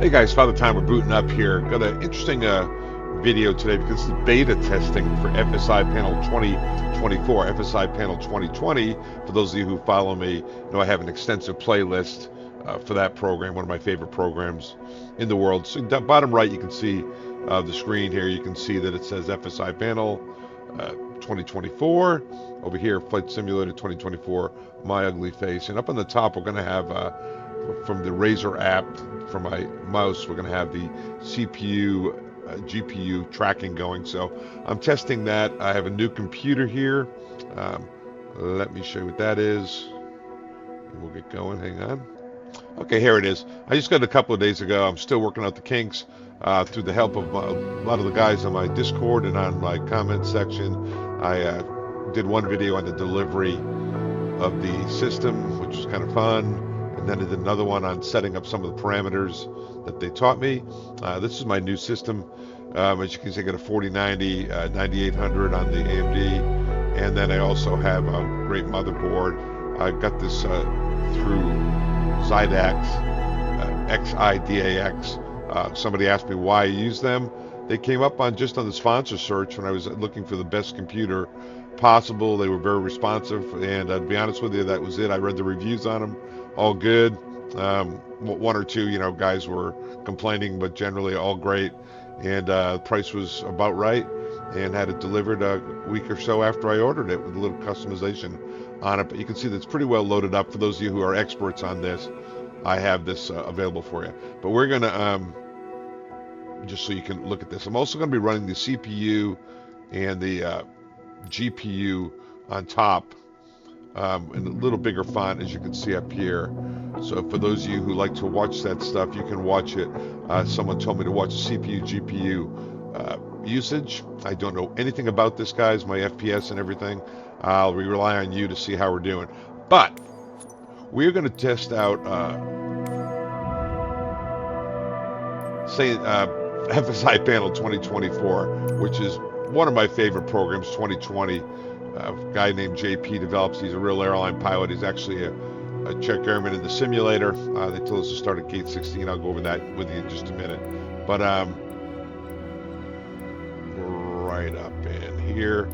Hey guys, Father Time, we're booting up here. Got an interesting video today because this is beta testing for FSiPanel 2024. FSiPanel 2020, for those of you who follow me, know I have an extensive playlist for that program, one of my favorite programs in the world. So bottom right, you can see the screen here. You can see that it says FSiPanel 2024. Over here, Flight Simulator 2024, my ugly face. And up on the top, we're going to have from the Razer app, for my mouse, we're going to have the CPU, GPU tracking going. So I'm testing that. I have a new computer here. Let me show you what that is. We'll get going. Hang on. Okay, here it is. I just got it a couple of days ago. I'm still working out the kinks through the help of a lot of the guys on my Discord and on my comment section. I did one video on the delivery of the system, which was kind of fun. And then I did another one on setting up some of the parameters that they taught me. This is my new system. As you can see, I got a 4090, 9800 on the AMD. And then I also have a great motherboard. I got this through Xidax, XIDAX. Somebody asked me why I use them. They came up on just on the sponsor search when I was looking for the best computer possible. They were very responsive, and to be honest with you, that was it. I read the reviews on them, all good. One or two, guys were complaining, but generally all great. And the price was about right, and had it delivered a week or so after I ordered it with a little customization on it. But you can see that's pretty well loaded up. For those of you who are experts on this, I have this available for you. But we're gonna just so you can look at this. I'm also going to be running the CPU and the GPU on top in a little bigger font, as you can see up here. So for those of you who like to watch that stuff, you can watch it. Someone told me to watch CPU, GPU usage. I don't know anything about this, guys, my FPS and everything. I'll rely on you to see how we're doing. But we're going to test out FSiPanel 2024, which is one of my favorite programs, 2020. A guy named JP develops. He's a real airline pilot. He's actually a Czech airman in the simulator. They told us to start at gate 16. I'll go over that with you in just a minute. But right up in here,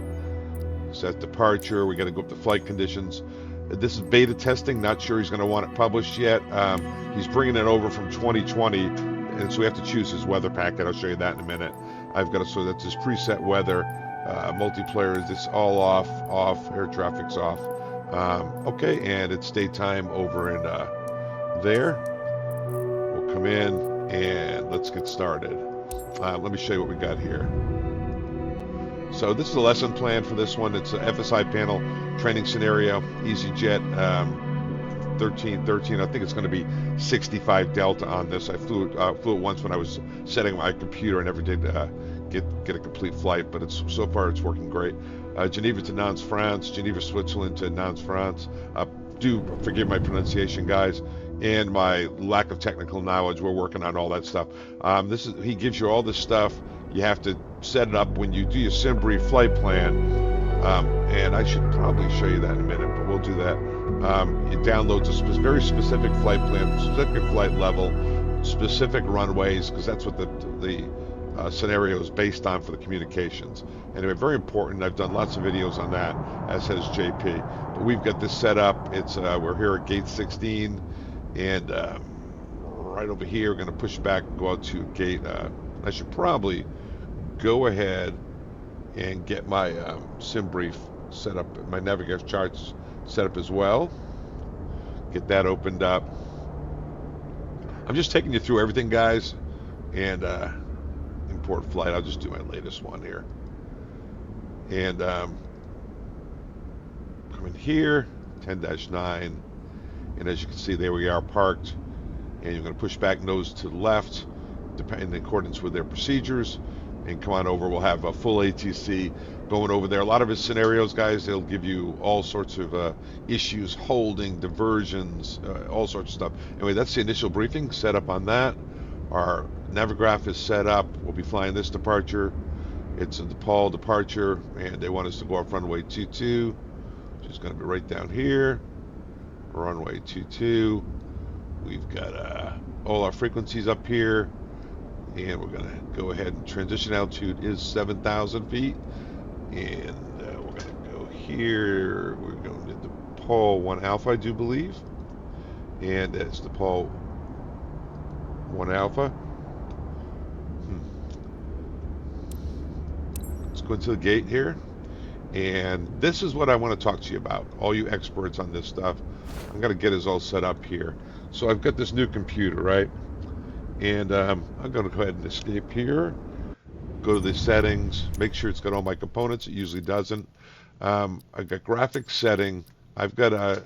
set departure. We got to go up to flight conditions. This is beta testing. Not sure he's going to want it published yet. He's bringing it over from 2020, and so we have to choose his weather packet. I'll show you that in a minute. I've got so that's his preset weather. Multiplayer is this all off, air traffic's off. Okay, and it's daytime over in there. We'll come in and let's get started. Let me show you what we got here. So this is a lesson plan for this one. It's a FSiPanel training scenario, EasyJet 1313. I think it's going to be 65 Delta on this. I flew it once when I was setting my computer. I never did get a complete flight, but so far it's working great. Geneva to Nantes, France. Geneva, Switzerland to Nantes, France. Do forgive my pronunciation, guys, and my lack of technical knowledge. We're working on all that stuff. He gives you all this stuff. You have to set it up when you do your SimBrief flight plan. And I should probably show you that in a minute, but we'll do that. It downloads a very specific flight plan, specific flight level, specific runways, because that's what the scenario is based on for the communications. Anyway, very important. I've done lots of videos on that, as has JP. But we've got this set up. It's we're here at gate 16, and right over here, we're going to push back and go out to gate. I should probably go ahead and get my SimBrief set up, my navigation charts set up as well. Get that opened up. I'm just taking you through everything, guys, and import flight. I'll just do my latest one here. And come in here, 10-9, and as you can see, there we are parked, and you're going to push back nose to the left, in accordance with their procedures, and come on over. We'll have a full ATC going over there. A lot of his scenarios, guys, they'll give you all sorts of issues, holding, diversions, all sorts of stuff. Anyway, that's the initial briefing set up on that. Our Navigraph is set up. We'll be flying this departure. It's a DePaul departure, and they want us to go off runway 22, which is going to be right down here. Runway 22. We've got all our frequencies up here, and we're going to go ahead and transition altitude is 7,000 feet, and we're going to go here. We're going to the Pole 1 Alpha, I do believe, and that's the Pole 1 Alpha. Let's go into the gate here, and this is what I want to talk to you about, all you experts on this stuff. I'm going to get us all set up here. So I've got this new computer, right? And I'm going to go ahead and escape here, go to the settings, make sure it's got all my components. It usually doesn't. I've got graphics setting. I've got a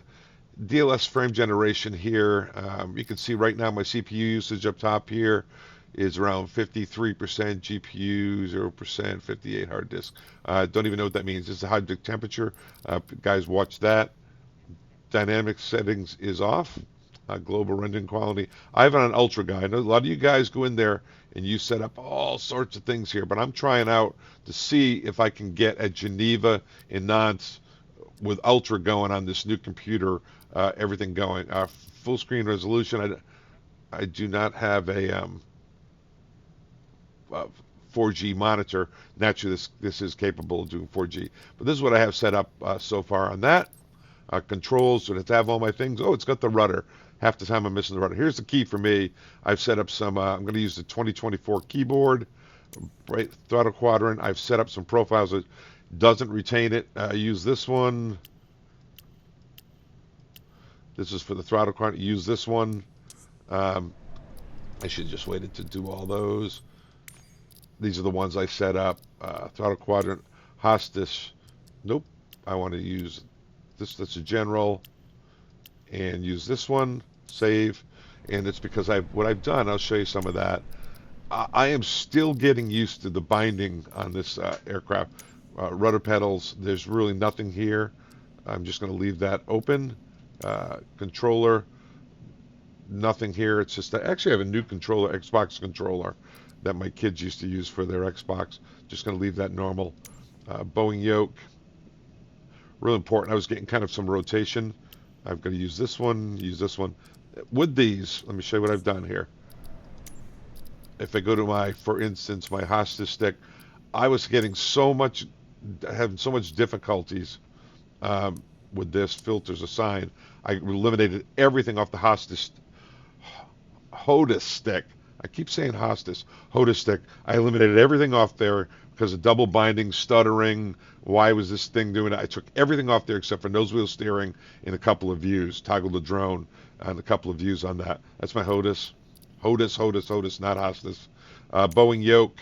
DLS frame generation here. You can see right now my CPU usage up top here is around 53%, GPU 0%, 58 hard disk. Don't even know what that means. It's a high temperature. Guys, watch that. Dynamic settings is off. Global rendering quality. I have it on ultra guy. I know a lot of you guys go in there and you set up all sorts of things here, but I'm trying out to see if I can get at Geneva in Nantes with ultra going on this new computer, everything going. Full screen resolution. I do not have a 4G monitor. Naturally, this is capable of doing 4G, but this is what I have set up so far on that. Controls, so to have all my things. Oh, it's got the rudder. Half the time I'm missing the rudder. Here's the key for me. I've set up some, I'm going to use the 2024 keyboard, right, throttle quadrant. I've set up some profiles that doesn't retain it. Use this one. This is for the throttle quadrant. Use this one. I should just waited to do all those. These are the ones I set up. Throttle quadrant, hostage. Nope. I want to use this. That's a general. And use this one. Save. And it's because what I've done, I'll show you some of that. I am still getting used to the binding on this aircraft. Rudder pedals, there's really nothing here. I'm just going to leave that open. Controller, nothing here. It's just, I actually have a new controller, Xbox controller, that my kids used to use for their Xbox. Just going to leave that normal. Boeing yoke, real important. I was getting kind of some rotation. I've got to use this one, use this one. With these, let me show you what I've done here. If I go to my, for instance, my hostage stick, I was getting so much, having so much difficulties with this filters assigned. I eliminated everything off the hostage stick. I keep saying hostage stick. I eliminated everything off there because of double binding, stuttering. Why was this thing doing it? I took everything off there except for nose wheel steering in a couple of views. Toggle the drone and a couple of views on that. That's my HOTUS, not hostage. Boeing yoke.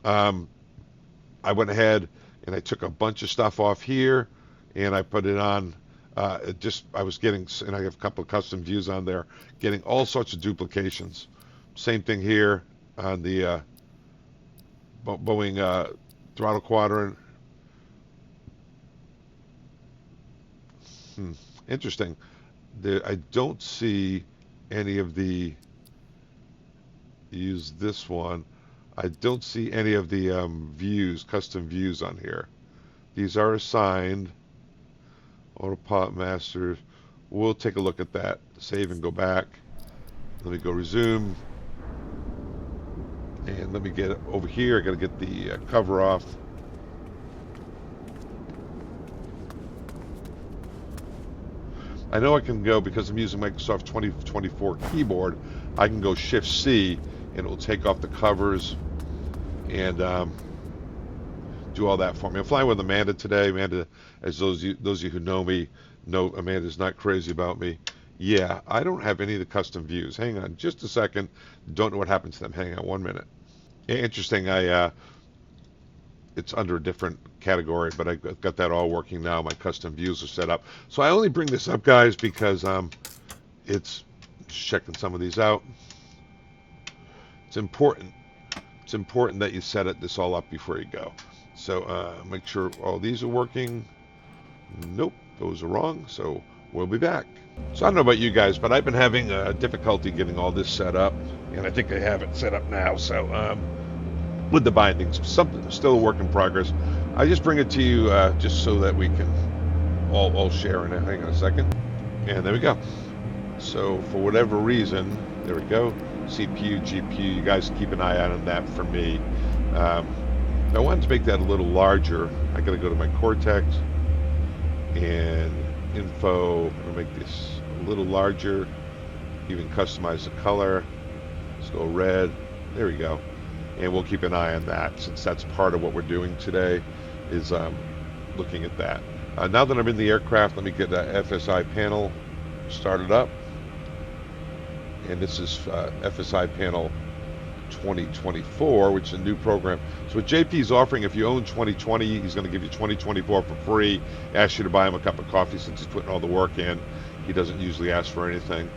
I went ahead and I took a bunch of stuff off here and I put it on. I was getting, and I have a couple of custom views on there, getting all sorts of duplications. Same thing here on the Boeing throttle quadrant. Interesting. I don't see any of the, use this one. I don't see any of the views, custom views on here. These are assigned. Autopilot master. We'll take a look at that. Save and go back. Let me go resume. And let me get it over here. I got to get the cover off. I know I can go, because I'm using Microsoft 2024 keyboard, I can go Shift C and it will take off the covers and do all that for me. I'm flying with Amanda today. Amanda, as those of you who know me, know Amanda's not crazy about me. Yeah, I don't have any of the custom views. Hang on just a second. Don't know what happened to them. Hang on 1 minute. Interesting. It's under a different category, but I've got that all working now. My custom views are set up. So I only bring this up, guys, because it's checking some of these out. It's important. It's important that you set this all up before you go. So make sure all these are working. Nope, those are wrong. So we'll be back. So I don't know about you guys, but I've been having difficulty getting all this set up, and I think I have it set up now. So with the bindings, something still a work in progress. I just bring it to you just so that we can all share in it. Hang on a second, and there we go. So for whatever reason, there we go, CPU, GPU, you guys keep an eye out on that for me. I wanted to make that a little larger. I gotta go to my Cortex and info, I'm gonna make this a little larger, even customize the color. Let's go red, there we go. And we'll keep an eye on that, since that's part of what we're doing today, is looking at that. Now that I'm in the aircraft, let me get the FSiPanel started up. And this is FSiPanel 2024, which is a new program. So what JP is offering, if you own 2020, he's going to give you 2024 for free. Ask you to buy him a cup of coffee since he's putting all the work in. He doesn't usually ask for anything.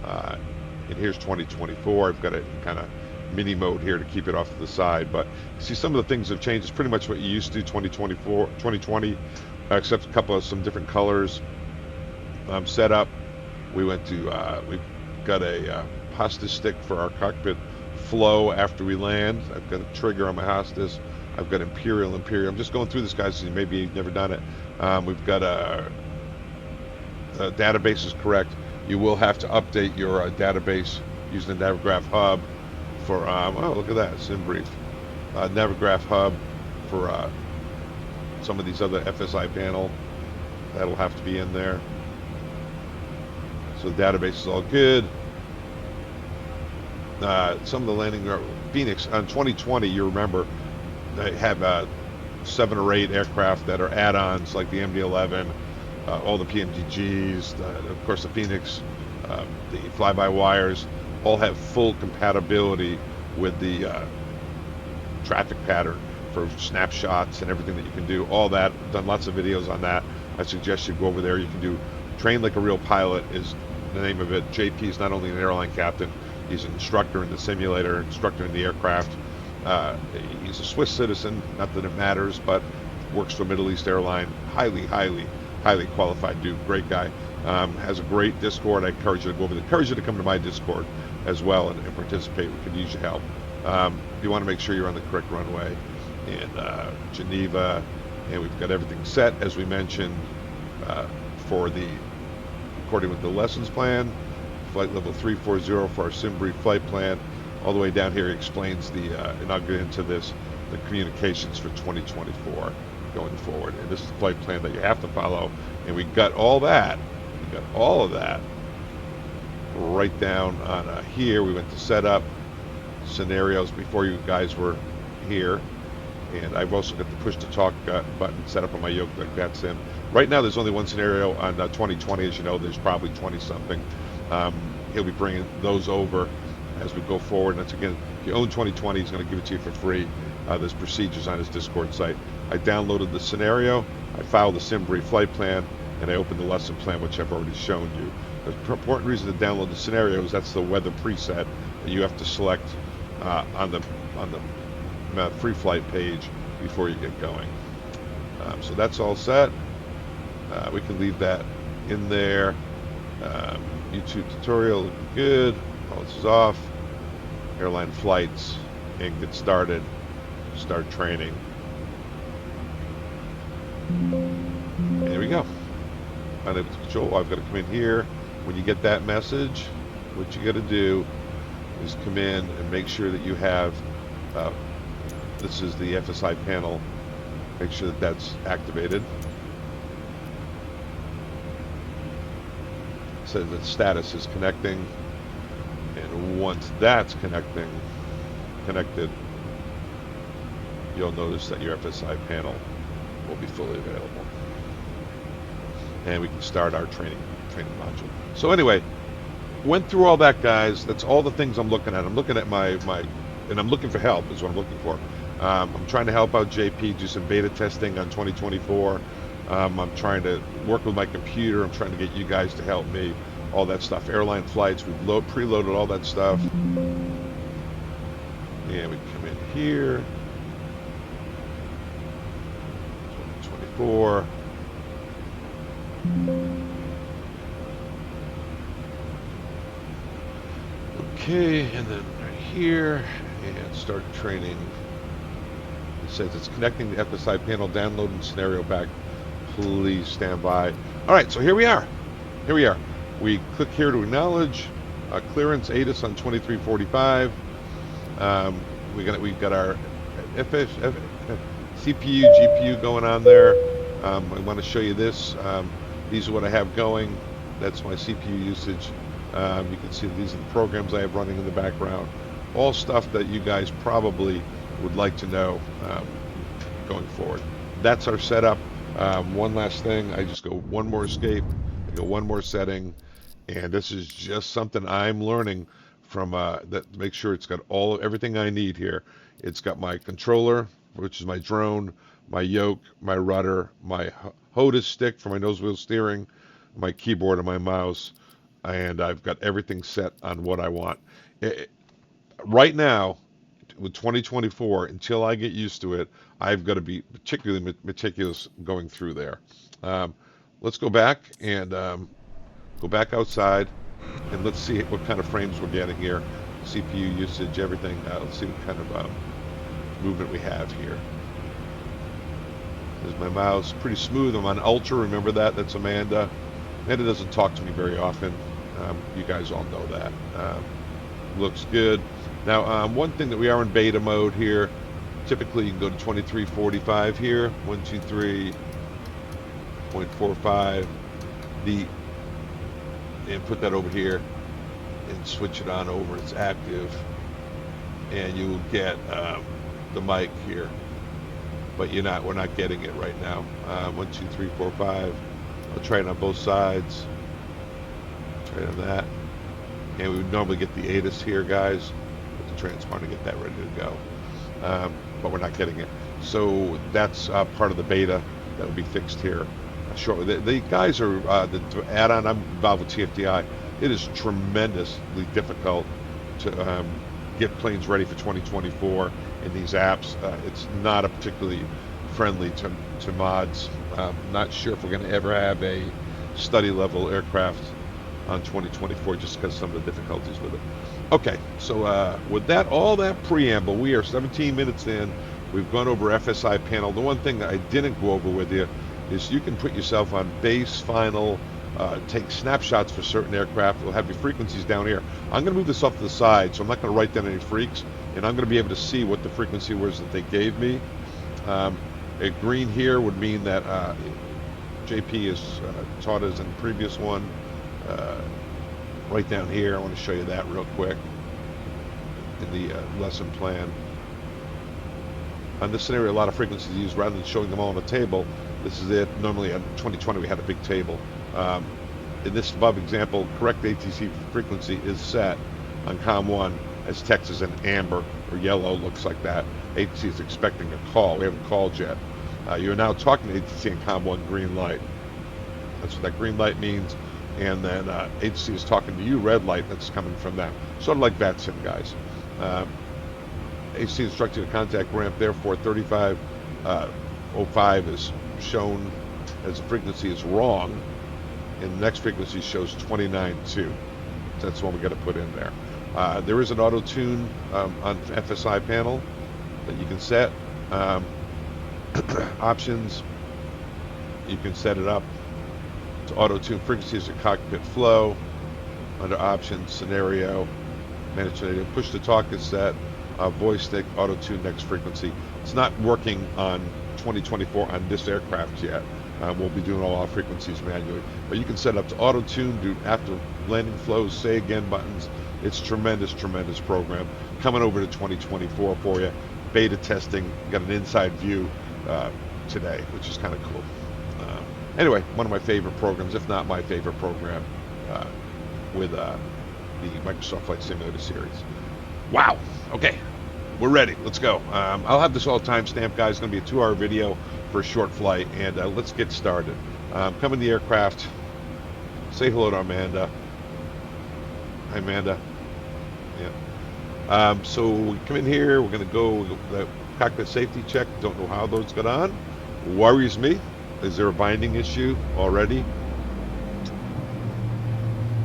And here's 2024. I've got a kind of mini mode here to keep it off to the side, but you see some of the things have changed. It's pretty much what you used to 2020, except a couple of some different colors. Setup. We went to we've got a hostage stick for our cockpit flow after we land. I've got a trigger on my hostage. I've got Imperial. I'm just going through this, guys, so maybe you've never done it. We've got the database is correct. You will have to update your database using the Navigraph Hub for, oh, look at that, SimBrief. Navigraph Hub for some of these other FSiPanel. That'll have to be in there. So the database is all good. Some of the landing, Phoenix, on 2020, you remember, they have 7 or 8 aircraft that are add-ons, like the MD-11, all the PMDGs, of course the Phoenix, the fly-by-wires, all have full compatibility with the traffic pattern for snapshots and everything that you can do. All that, done lots of videos on that. I suggest you go over there. You can do Train Like a Real Pilot is the name of it. JP is not only an airline captain, he's an instructor in the simulator, instructor in the aircraft. He's a Swiss citizen, not that it matters, but works for a Middle East airline. Highly qualified dude, great guy. Has a great Discord. I encourage you to go over there. Encourage you to come to my Discord as well and participate. We could use your help. You want to make sure you're on the correct runway in Geneva, and we've got everything set, as we mentioned, for the, according with the lessons plan, flight level 340 for our SimBrief flight plan. All the way down here, he explains the, and I'll get into this, the communications for 2024 going forward. And this is the flight plan that you have to follow. And we got all that, all of that right down on here. We went to setup scenarios before you guys were here. And I've also got the push to talk button set up on my yoke, like that's in. Right now, there's only one scenario on 2020. As you know, there's probably 20 something. He'll be bringing those over as we go forward. And that's, again, if you own 2020, he's going to give it to you for free. There's procedures on his Discord site. I downloaded the scenario, I filed the SimBrief flight plan, and I opened the lesson plan, which I've already shown you. The important reason to download the scenario is that's the weather preset that you have to select on the free flight page before you get going. So that's all set. We can leave that in there. YouTube tutorial looking good. All this is off. Airline flights, and get started. Start training. And there we go. Unable to control. I've got to come in here. When you get that message, what you got to do is come in and make sure that you have, this is the FSiPanel, make sure that that's activated. It says that status is connecting, and once that's connected, you'll notice that your FSiPanel will be fully available. And we can start our training module. So anyway, went through all that, guys. That's all the things I'm looking at. I'm looking at my and I'm looking for help is what I'm looking for. I'm trying to help out JP do some beta testing on 2024. I'm trying to work with my computer. I'm trying to get you guys to help me. All that stuff. Airline flights. We've preloaded all that stuff. And we come in here. 2024. Okay, and then right here, and start training. It says it's connecting the FSiPanel, downloading scenario back. Please stand by. All right, so here we are. We click here to acknowledge clearance ATIS on 2345. We've got our CPU, GPU going on there. I want to show you this. These are what I have going. That's my CPU usage. You can see these are the programs I have running in the background. All stuff that you guys probably would like to know going forward. That's our setup. One last thing, I just go one more escape, I go one more setting, and this is just something I'm learning from that to make sure it's got everything I need here. It's got my controller, which is my drone, my yoke, my rudder, my HOTAS stick for my nose wheel steering, my keyboard and my mouse, and I've got everything set on what I want. Right now, with 2024, until I get used to it, I've got to be particularly meticulous going through there. Let's go back and go back outside, and let's see what kind of frames we're getting here. CPU usage, everything. Let's see what kind of movement we have here. There's my mouse, pretty smooth. I'm on Ultra, remember that? That's Amanda. Amanda doesn't talk to me very often. You guys all know that. Looks good. Now, one thing that we are in beta mode here, typically you can go to 2345 here, 123.45, and put that over here and switch it on over. It's active, and you will get the mic here, but we're not getting it right now. 1, 2, 3, 4, 5. I'll try it on both sides. Try it on that, and we would normally get the ATIS here, guys. Transponder to get that ready to go, but we're not getting it. So that's part of the beta that will be fixed here shortly. The guys are the add-on. I'm involved with TFDi. It is tremendously difficult to get planes ready for 2024 in these apps. It's not a particularly friendly to mods. Not sure if we're going to ever have a study level aircraft on 2024 just because of some of the difficulties with it. Okay, so with that, all that preamble, we are 17 minutes in. We've gone over FSiPanel. The one thing that I didn't go over with you is you can put yourself on base, final, take snapshots for certain aircraft. We'll have your frequencies down here. I'm going to move this off to the side, so I'm not going to write down any freaks, and I'm going to be able to see what the frequency was that they gave me. A green here would mean that JP has taught us in the previous one. Right down here, I want to show you that real quick in the lesson plan. On this scenario, a lot of frequencies used rather than showing them all on a table. This is it. Normally in 2020 we had a big table. In this above example, correct ATC frequency is set on COM1 as text is in amber or yellow, looks like that. ATC is expecting a call. We haven't called yet. You're now talking to ATC in COM1 green light. That's what that green light means. And then ATC is talking to you, red light, that's coming from them. Sort of like VATSIM, guys. ATC instructing to contact ramp, therefore 3505 is shown as the frequency is wrong, and the next frequency shows 29.2. That's the one we got to put in there. There is an auto tune on FSiPanel that you can set. Options, you can set it up. Auto-tune frequencies of cockpit flow. Under options, scenario, manage scenario, push to talk is set, voice stick, auto-tune next frequency. It's not working on 2024 on this aircraft yet. We'll be doing all our frequencies manually, but you can set up to auto-tune, do after landing flows, say again buttons. It's tremendous program coming over to 2024 for you. Beta testing, got an inside view today, which is kind of cool. Anyway, one of my favorite programs, if not my favorite program, with the Microsoft Flight Simulator series. Wow. Okay, we're ready. Let's go. I'll have this all timestamped, guys. It's going to be a 2-hour video for a short flight, and let's get started. Come in the aircraft. Say hello to Amanda. Hi, Amanda. Yeah. So we come in here. We're going to go the cockpit safety check. Don't know how those got on. Worries me. Is there a binding issue already?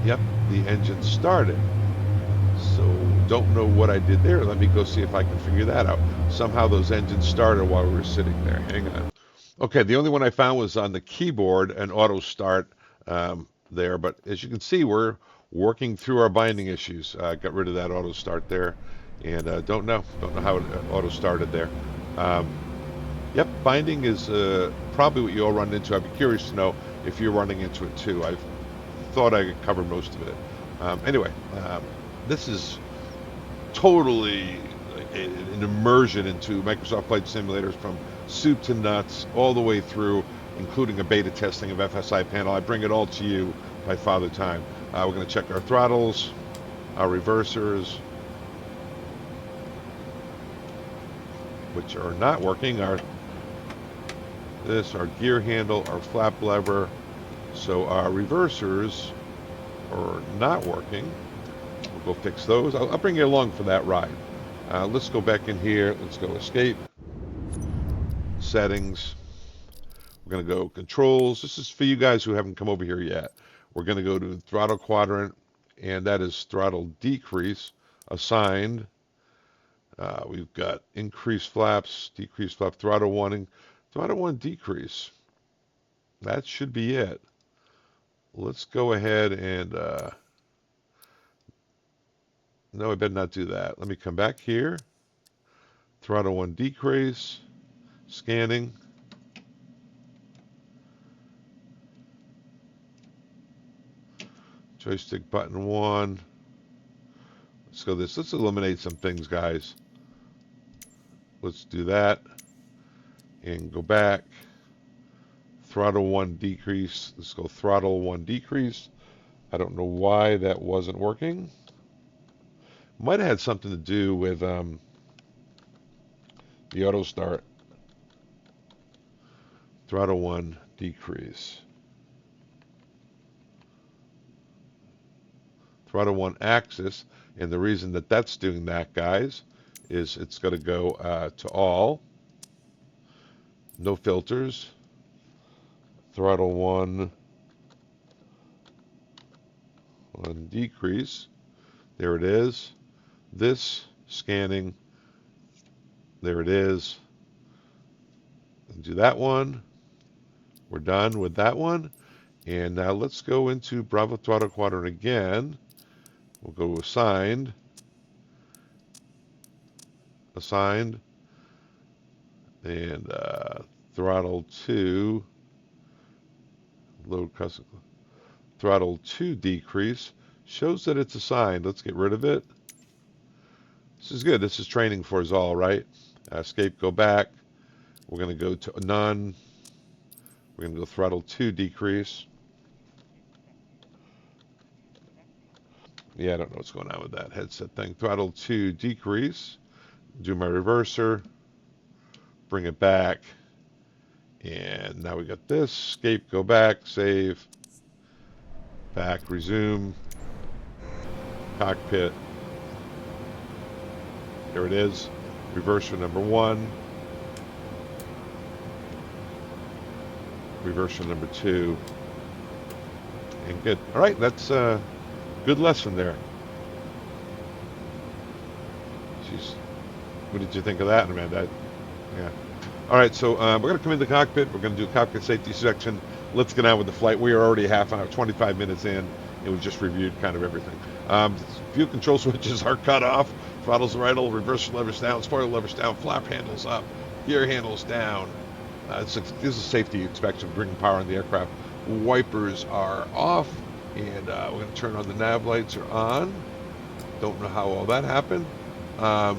Yep, the engine started. So don't know what I did there. Let me go see if I can figure that out. Somehow those engines started while we were sitting there. Hang on. Okay, the only one I found was on the keyboard, an auto start. there. But as you can see, we're working through our binding issues. Got rid of that auto start there, and don't know how it auto started there. Um, yep, binding is probably what you all run into. I'd be curious to know if you're running into it too. I thought I covered most of it. Anyway, this is totally an immersion into Microsoft Flight Simulators from soup to nuts, all the way through, including a beta testing of FSiPanel. I bring it all to you by Father Time. We're going to check our throttles, our reversers, which are not working, our gear handle, our flap lever. So our reversers are not working. We'll go fix those. I'll bring you along for that ride. Let's go back in here. Let's go escape, settings. We're going to go controls. This is for you guys who haven't come over here yet. We're going to go to throttle quadrant, and that is throttle decrease, assigned. We've got increased flaps, decreased flap, throttle 1 decrease. That should be it. Let's go ahead and, no, I better not do that. Let me come back here. Throttle 1 decrease, scanning. Joystick button 1. Let's go this. Let's eliminate some things, guys. Let's do that. And go back. Throttle 1 decrease. Let's go throttle 1 decrease. I don't know why that wasn't working. Might have had something to do with the auto start. Throttle 1 decrease. Throttle 1 axis. And the reason that that's doing that, guys, is it's going to go to all. No filters. Throttle 1 decrease. There it is. This scanning. There it is. Do that one. We're done with that one. And now let's go into Bravo throttle quadrant again. We'll go assigned. Assigned. And throttle 2. Load custom. Throttle 2 decrease. Shows that it's assigned. Let's get rid of it. This is good. This is training for us all, right? Escape, go back. We're going to go to none. We're going to go throttle 2 decrease. Yeah, I don't know what's going on with that headset thing. Throttle 2 decrease. Do my reverser. Bring it back. And now we got this. Escape, go back, save. Back, resume. Cockpit. There it is. Reverser number 1. Reverser number 2. And good. All right, that's a good lesson there. Jeez. What did you think of that, Amanda? Yeah. All right, so we're going to come into the cockpit. We're going to do a cockpit safety section. Let's get on with the flight. We are already half an hour, 25 minutes in, and we just reviewed kind of everything. Fuel control switches are cut off. Throttles idle, reversal levers down, spoiler levers down, flap handles up, gear handles down. This is a safety inspection, bringing power on the aircraft. Wipers are off, and we're going to turn on the nav lights are on. Don't know how all that happened. We're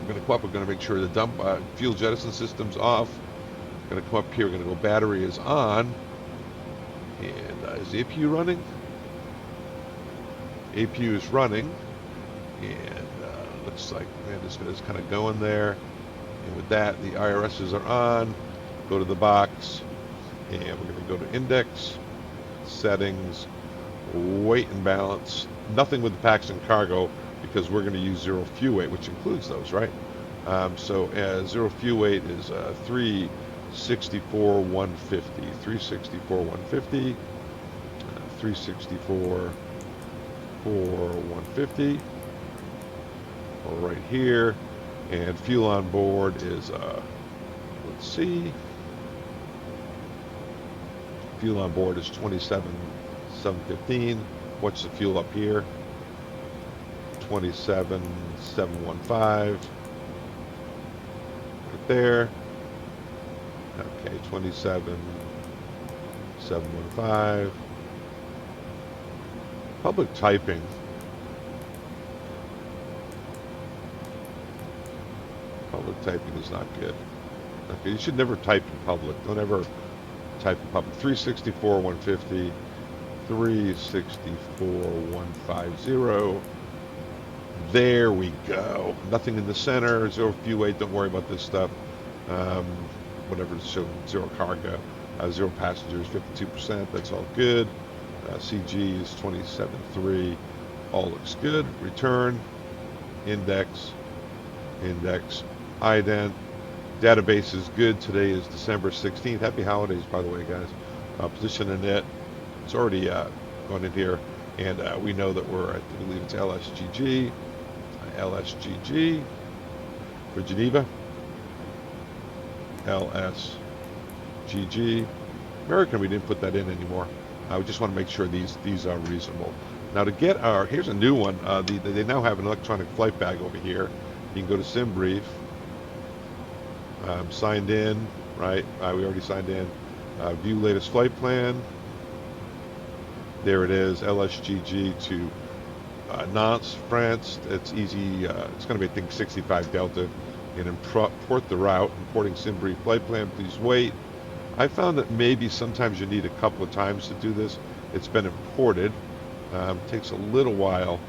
going to come up, we're going to make sure the dump fuel jettison system's off. We're going to come up here, we're going to go battery is on. And is the APU running? APU is running. And looks like, man, this is kind of going there. And with that, the IRSs are on. Go to the box. And we're going to go to index, settings, weight and balance. Nothing with the packs and cargo, because we're going to use zero fuel weight, which includes those, right? So zero fuel weight is 364 150, 364 150, 364 150. Right here, and fuel on board is let's see, fuel on board is 27 715. What's the fuel up here? 27,715. Right there. Okay, 27,715. Public typing. Public typing is not good. Okay, you should never type in public. Don't ever type in public. 364, 150. 364, 150. There we go. Nothing in the center. Zero fuel weight. Don't worry about this stuff. Whatever. So zero cargo. Zero passengers. 52%. That's all good. CG is 27.3. All looks good. Return. Index. Ident. Database is good. Today is December 16th. Happy holidays, by the way, guys. Position in it. It's already gone in here. And we know that we're at, I believe it's LSGG. LSGG for Geneva. LSGG. American, we didn't put that in anymore. We just want to make sure these are reasonable. Now to get our, here's a new one. They now have an electronic flight bag over here. You can go to SimBrief. Signed in, right? We already signed in. View latest flight plan. There it is, LSGG to Nantes, France. It's easy. It's going to be, I think, 65 Delta. And import the route. Importing SimBrief flight plan. Please wait. I found that maybe sometimes you need a couple of times to do this. It's been imported. Takes a little while.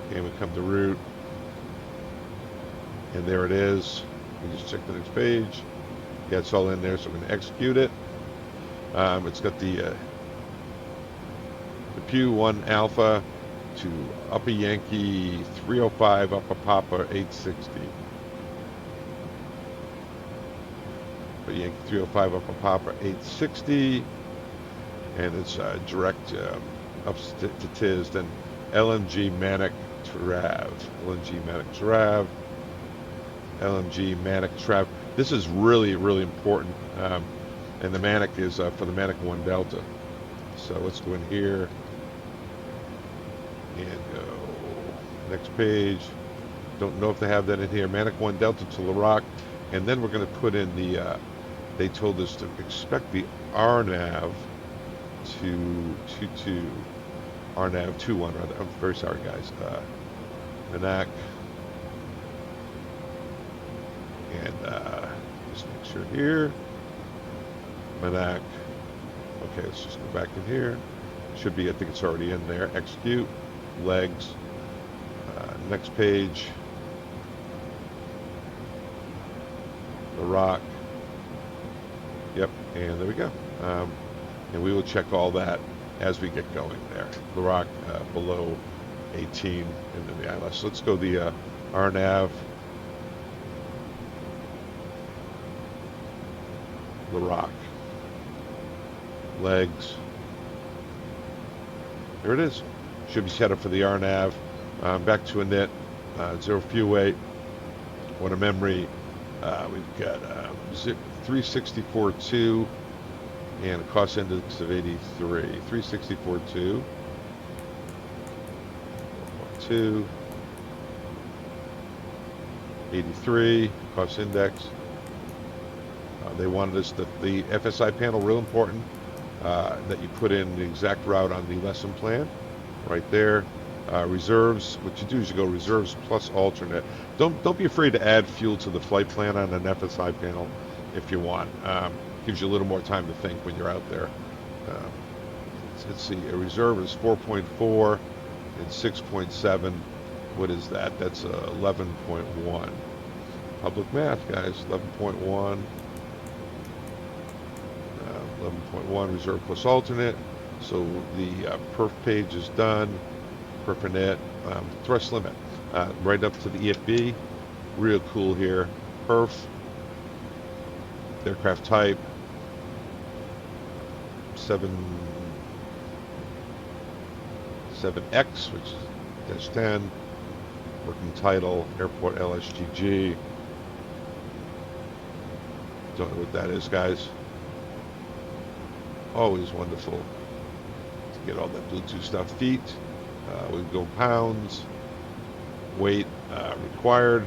Okay, we come to route. And there it is. We just check the next page. Yeah, it's all in there, so I'm going to execute it. It's got the Pew 1 Alpha to Upper Yankee 305, Upper Papa 860. Upper Yankee 305, Upper Papa 860. And it's direct up to TIS. Then LMG Manic Trav. LMG Manic Trav. LMG Manic Trav. This is really, really important. And the Manic is for the Manic 1 Delta. So let's go in here and go next page. Don't know if they have that in here. Manic 1 Delta to Laroc. And then we're going to put in the, they told us to expect the RNAV to RNAV 21 rather. I'm very sorry, guys. Manic. And just make sure here. Manic. Okay, let's just go back in here. Should be, I think it's already in there. Execute. Legs. Next page. The rock. Yep, and there we go. And we will check all that as we get going there. The rock below 18 and then the ILS. So let's go the RNAV. The rock. Legs. There it is. Should be set up for the RNAV. Back to init. Zero fuel weight. What a memory. We've got 364.2 and a cost index of 83. 364.2. 2. 83. Cost index. They wanted us that the FSiPanel, real important, that you put in the exact route on the lesson plan, right there. Reserves, what you do is you go reserves plus alternate. Don't be afraid to add fuel to the flight plan on an FSiPanel if you want. Gives you a little more time to think when you're out there. Let's see, a reserve is 4.4 and 6.7. What is that? That's 11.1. Public math, guys. 11.1. 11.1 reserve plus alternate. So the perf page is done. Perf init. Thrust limit. Right up to the EFB. Real cool here. Perf. Aircraft type. 7X, which is -10. Working title. Airport LSGG. Don't know what that is, guys. Always wonderful get all that Bluetooth stuff. Feet, we go pounds, weight required.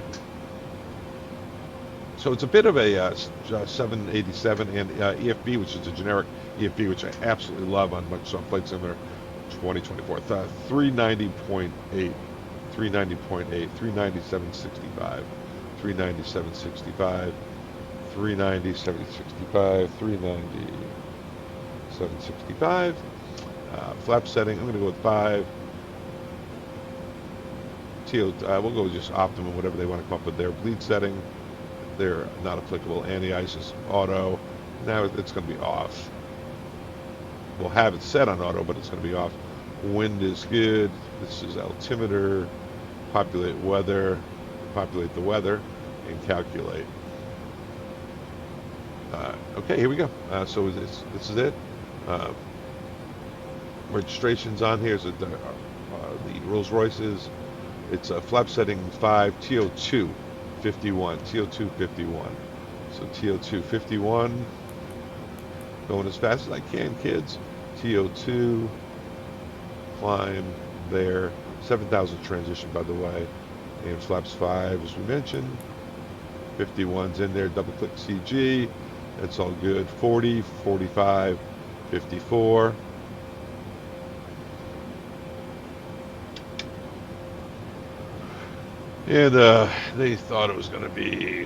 So it's a bit of a 787 and EFB, which is a generic EFB, which I absolutely love on Microsoft Flight Simulator 2024. 390.8, 390.8, 397.65, 397.65, 390.765, 390.765. Flap setting, I'm going to go with 5. We'll go with just optimum, whatever they want to come up with there. Bleed setting, they're not applicable. Anti-ice auto. Now it's going to be off. We'll have it set on auto, but it's going to be off. Wind is good. This is altimeter. Populate weather. Populate the weather and calculate. Okay, here we go. So this is it. Registrations on here is the Rolls Royces. It's a flap setting 5 TO2 51. TO2 51. So TO2 51. Going as fast as I can, kids. TO2. Climb there. 7,000 transition, by the way. And flaps 5, as we mentioned. 51's in there. Double click CG. That's all good. 40, 45, 54. And they thought it was going to be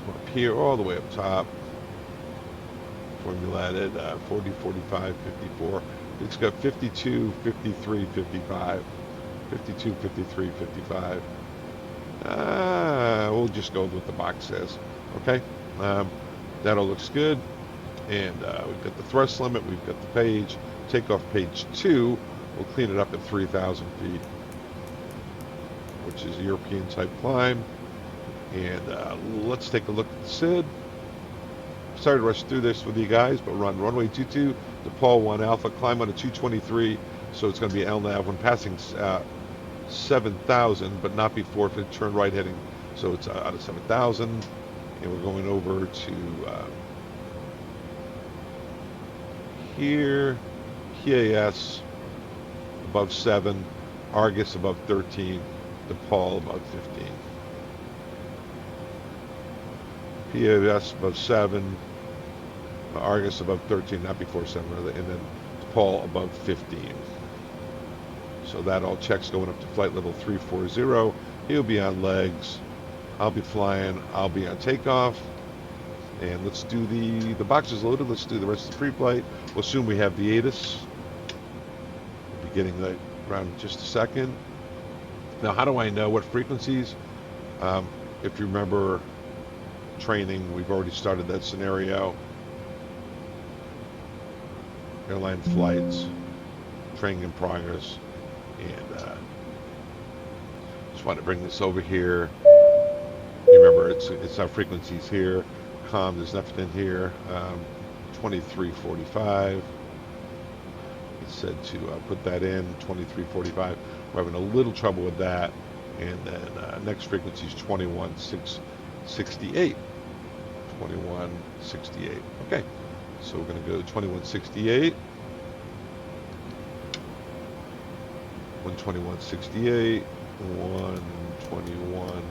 up here, all the way up top. Formulated 40, 45, 54. It's got 52, 53, 55. 52, 53, 55. We'll just go with what the box says. Okay, that all looks good. And we've got the thrust limit. We've got the page. Takeoff page 2. We'll clean it up at 3,000 feet, which is a European type climb. And let's take a look at the SID. Sorry to rush through this with you guys, but we're on runway 22, DePaul 1 Alpha, climb on a 223, so it's going to be LNAV when passing 7,000, but not before if it turn right heading, so it's out of 7,000, and we're going over to here, PAS above 7, Argus above 13, DePaul above 15. PAS above 7, Argus above 13, not before 7, and then DePaul above 15. So that all checks going up to flight level 340. He'll be on legs. I'll be flying. I'll be on takeoff. And let's do the box is loaded. Let's do the rest of the pre-flight. We'll assume we have the ATIS. We'll be getting that around in just a second. Now, how do I know what frequencies? If you remember training, we've already started that scenario. Airline flights, training in progress, and just want to bring this over here. You remember, it's our frequencies here. COM, there's nothing in here. 2345. It said to put that in 2345. We're having a little trouble with that, and then next frequency is 2168. 2168. Okay, so we're going to go to 2168. 12168. 121.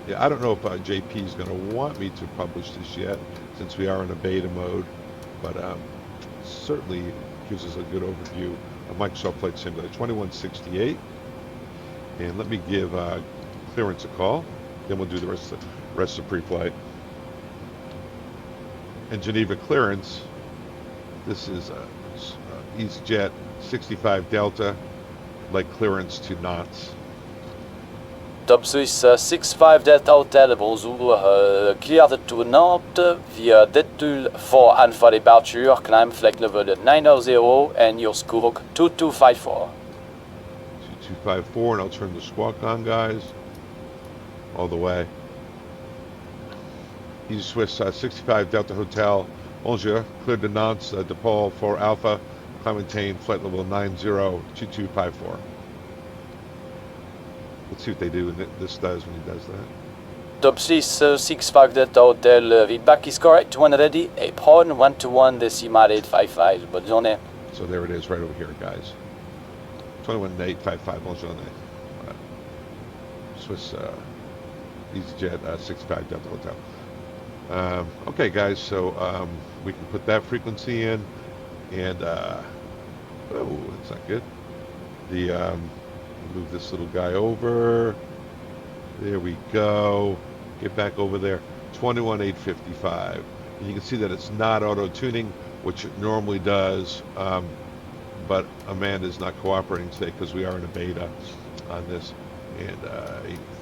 Yeah, I don't know if JP is going to want me to publish this yet, since we are in a beta mode, but certainly gives us a good overview of Microsoft Flight Simulator. 2168. And let me give clearance a call. Then we'll do the rest of pre-flight. And Geneva clearance. This is EasyJet 65 Delta, like clearance to Nantes. Top Swiss 65 Delta Hotel, bonjour, cleared to Nantes via Deadpool 4 Alpha departure, climb flight level 900 and your squawk 2254. 2254, and I'll turn the squawk on, guys, all the way. Easy Swiss 65 Delta Hotel, bonjour, cleared to Nantes, DePaul 4 Alpha, climb maintain flight level 902254. Let's see what they do, and this does when he does that. Top 65 Delta Hotel, feedback is correct when ready. Apron 121 decimal 855. Bonne journée. So there it is right over here, guys. 21855, bonne journée. Swiss EasyJet 65 Delta Hotel. Okay, guys, so we can put that frequency in, and oh, that's not good. The move this little guy over. There we go. Get back over there. 21855. And you can see that it's not auto tuning, which it normally does, but Amanda's not cooperating today because we are in a beta on this. And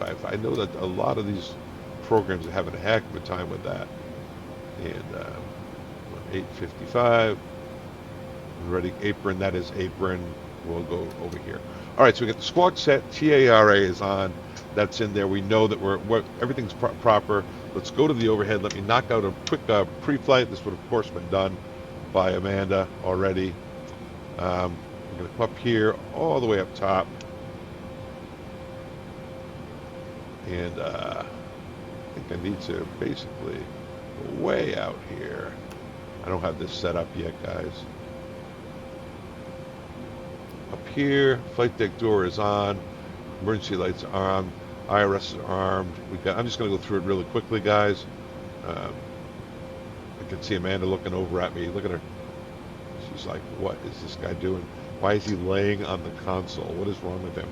85. I know that a lot of these programs are having a heck of a time with that. And 855. Ready, apron. That is apron. We'll go over here. All right, so we got the squawk set. TARA is on. That's in there. We know that everything's proper. Let's go to the overhead. Let me knock out a quick pre-flight. This would, of course, been done by Amanda already. I'm going to come up here all the way up top. And I think I need to basically go way out here. I don't have this set up yet, guys. Up here, flight deck door is on. Emergency lights are on. IRS is armed. I'm just going to go through it really quickly, guys. I can see Amanda looking over at me. Look at her. She's like, what is this guy doing? Why is he laying on the console? What is wrong with him?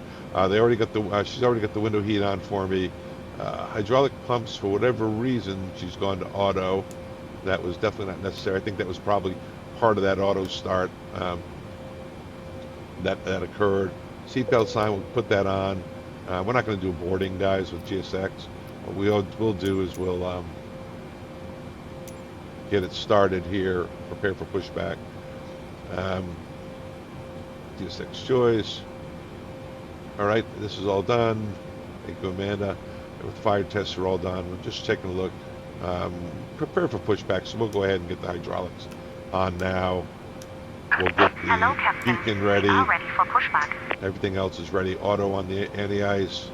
They already got she's already got the window heat on for me. Hydraulic pumps, for whatever reason, she's gone to auto. That was definitely not necessary. I think that was probably part of that auto start that occurred. Seatbelt sign, we'll put that on. We're not going to do boarding, guys, with GSX. What we'll do is we'll get it started here, prepare for pushback. GSX choice. All right, this is all done. Thank you, Amanda. With fire tests are all done. We're just taking a look. Prepare for pushback, so we'll go ahead and get the hydraulics on now. We'll get the beacon ready. Ready for pushback. Everything else is ready. Auto on the anti-ice.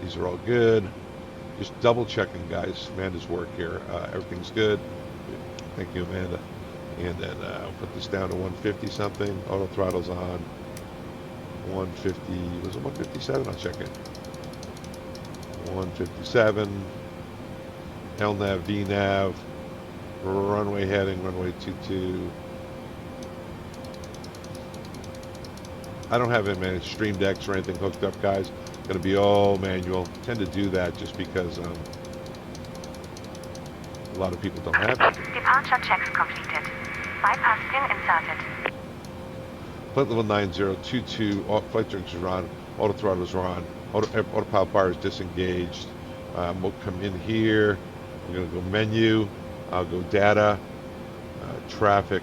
These are all good. Just double checking, guys. Amanda's work here. Everything's good. Thank you, Amanda. And then I'll put this down to 150 something. Auto throttle's on. 150. Was it 157? I'll check it. 157. LNAV, VNAV. Runway heading, runway 22. I don't have any stream decks or anything hooked up, guys. Going to be all manual. Tend to do that just because a lot of people don't have it. Departure checks completed. Bypass pin inserted. Flight level 9022. All flight directions are on. Auto throttles are on. Autopilot bar is disengaged. We'll come in here. We're going to go menu. I'll go data, traffic,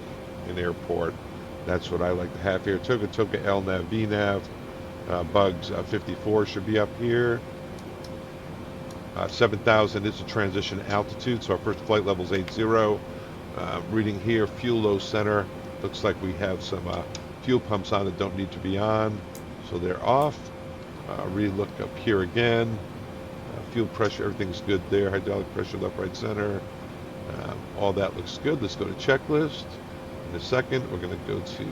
and airport. That's what I like to have here. Toga LNAV, VNAV, bugs 54 should be up here. 7,000 is the transition altitude, so our first flight level is 80. Reading here, fuel low center. Looks like we have some fuel pumps on that don't need to be on, so they're off. Re-look up here again. Fuel pressure, everything's good there. Hydraulic pressure, left, right, center. All that looks good. Let's go to checklist. In a second, we're going to go to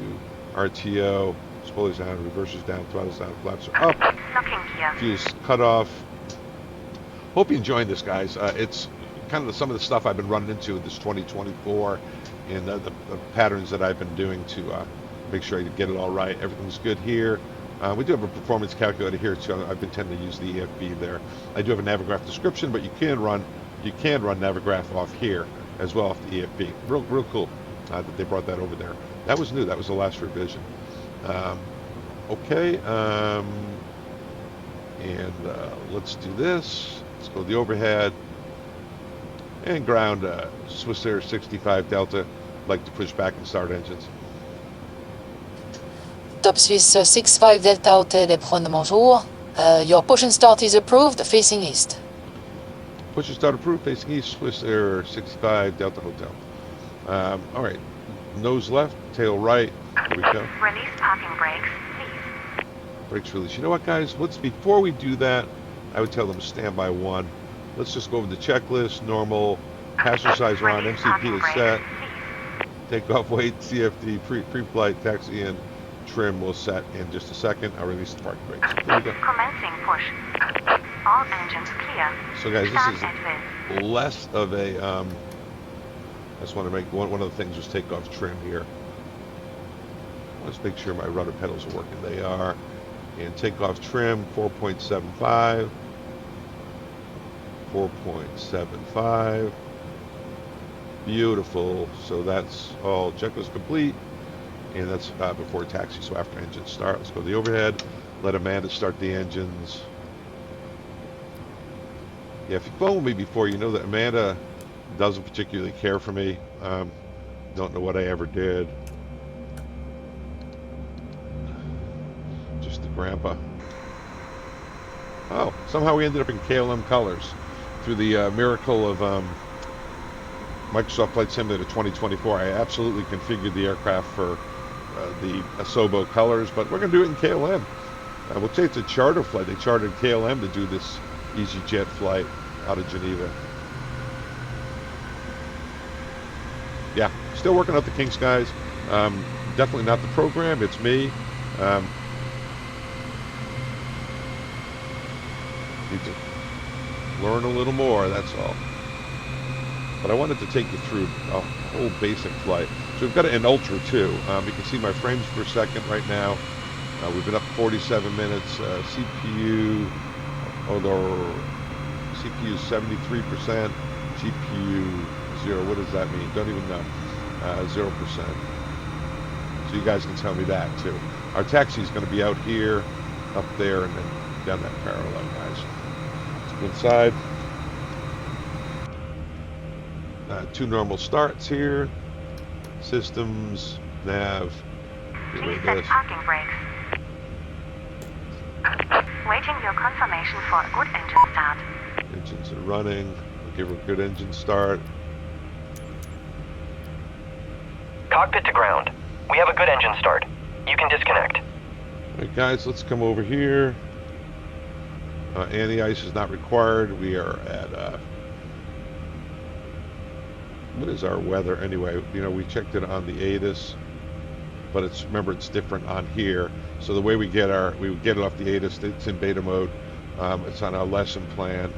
RTO. Spoilers down, reversers down, throttles down, flaps are up. Fuel's cut off. Hope you're enjoying this, guys. It's kind of some of the stuff I've been running into in this 2024 and the patterns that I've been doing to make sure I get it all right. Everything's good here. We do have a performance calculator here, so I've been tending to use the EFB there. I do have a Navigraph description, but you can run Navigraph off here as well off the EFB. Real cool that they brought that over there. That was new. That was the last revision. Okay, and let's do this. Let's go to the overhead and ground Swissair 65 Delta. Like to push back and start engines. Top Swiss 65 Delta Hotel Apron, bonjour. Your push and start is approved, facing east. Push and start approved, facing east, Swissair 65 Delta Hotel. All right, nose left, tail right. Here we go. Release parking brakes, please. Brakes release. You know what, guys? Before we do that, I would tell them standby 1. let's just go over the checklist. Normal, passenger size are on, MCP is set, takeoff weight, TFD, pre-flight, taxi in, trim will set in just a second. I'll release the parking brakes. There we go. Commencing push. All engines clear. So guys, Start this at is less of a, I just want to make, one of the things was takeoff trim here. Let's make sure my rudder pedals are working. They are. And takeoff trim, 4.75. 4.75. Beautiful. So that's all checklist complete. And that's before taxi, so after engine start. Let's go to the overhead. Let Amanda start the engines. Yeah, if you phoned me before, you know that Amanda doesn't particularly care for me. Don't know what I ever did. Just the grandpa. Oh, somehow we ended up in KLM colors through the miracle of Microsoft Flight Simulator 2024. I absolutely configured the aircraft for the Asobo colors, but we're going to do it in KLM. We'll say it's a charter flight. They chartered KLM to do this EasyJet flight out of Geneva. Yeah, still working out the kinks, guys. Definitely not the program, it's me. Need to learn a little more, that's all. But I wanted to take you through a whole basic flight. So we've got an Ultra too. You can see my frames per second right now. We've been up 47 minutes. CPU, CPU 73%. GPU 0. What does that mean? Don't even know. 0%. So you guys can tell me that too. Our taxi is going to be out here, up there, and then down that parallel, guys. Let's go inside. 2 normal starts here. Systems, nav. Get rid of Please set this. parking brakes. Waiting your confirmation for a good engine start. Engines are running. We'll give her a good engine start. Cockpit to ground. We have a good engine start. You can disconnect. All right, guys, let's come over here. Anti-ice is not required. We are at, what is our weather anyway? You know, we checked it on the ATIS, but it's, remember, it's different on here. So the way we get it off the ATIS, it's in beta mode. It's on our lesson plan.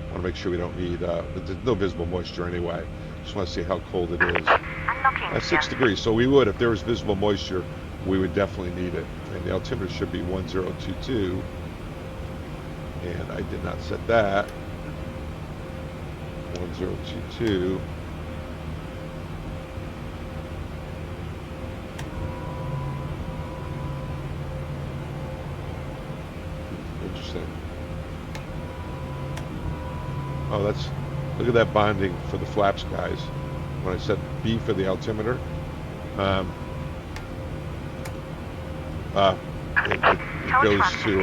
I want to make sure we don't need, there's no visible moisture anyway. Just want to see how cold it is. Unlocking At 6 gear. degrees, so we would, if there was visible moisture, we would definitely need it. And the altimeter should be 1022. And I did not set that. 1022. Interesting. Oh, that's, look at that bonding for the flaps, guys. When I said B for the altimeter, it goes to,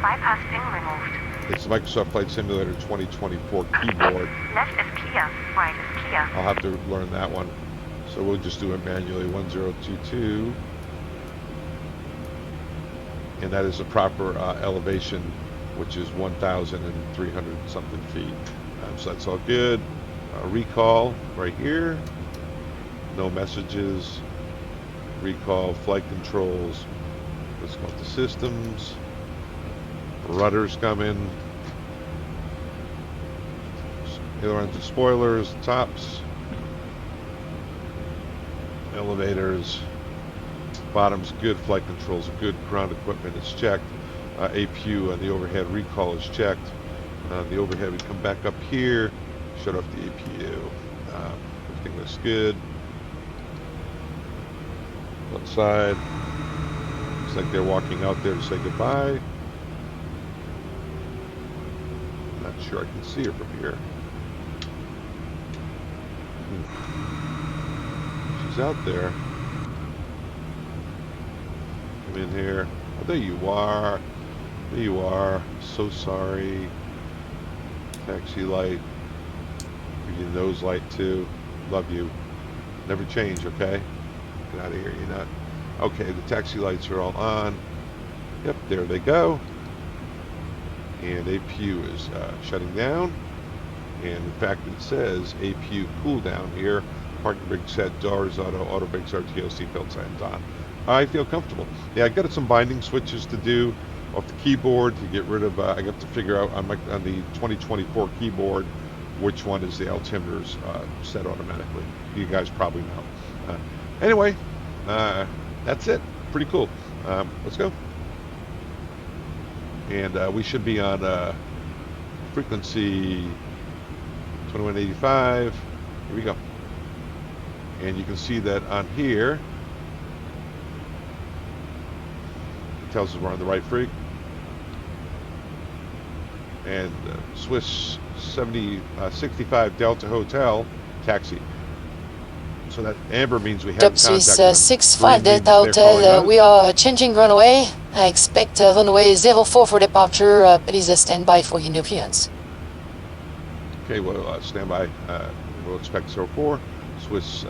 Bypass pin removed. it's the Microsoft Flight Simulator 2024 keyboard. Left is clear. Right is clear. I'll have to learn that one. So we'll just do it manually, 1022. And that is the proper elevation, which is 1,300 something feet. So that's all good. Recall right here. No messages. Recall, flight controls. Let's go to systems. Rudders come in. Ailerons and spoilers, tops. Elevators. Bottom's good, flight controls are good, ground equipment is checked. APU on the overhead recall is checked. On the overhead, we come back up here, shut off the APU. Everything looks good. Outside, looks like they're walking out there to say goodbye. Not sure I can see her from here. She's out there. Come in here. Oh, there you are. There you are. So sorry. Taxi light. Give you nose light too. Love you. Never change, okay? Get out of here. You're not. Okay, the taxi lights are all on. Yep, there they go. and APU is shutting down. And in fact, it says APU cool down here. Parking brake set, doors auto brakes RTO, seatbelt signs on. I feel comfortable. Yeah, I got some binding switches to do off the keyboard to get rid of. I got to figure out on the 2024 keyboard which one is the altimeters set automatically. You guys probably know. Anyway, that's it. Pretty cool. Let's go. And we should be on frequency 2185. Here we go. And you can see that on here, it tells us we're on the right freak. And Swiss 65 Delta Hotel taxi. So that amber means we have Swiss 65 Delta Hotel, we are changing runway. I expect runway 04 for departure. Please stand by for interference. Okay, we'll stand by. We'll expect 04, Swiss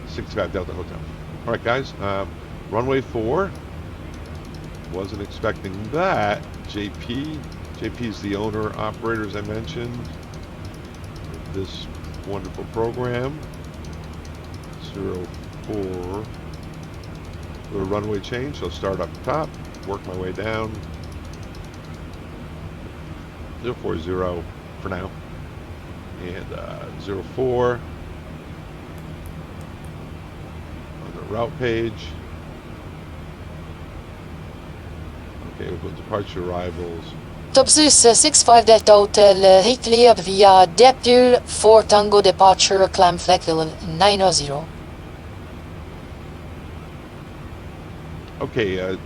65 Delta Hotel. All right, guys, runway 4. Wasn't expecting that. JP is the owner operator, as I mentioned. This wonderful program. 04. The runway change. So start up top, work my way down. 040 for now. And 04 on the route page. Okay, we'll go departure arrivals. Swiss 65 Delta Hotel, cleared via Deptule 4 Tango departure, climb flight level 900. Okay,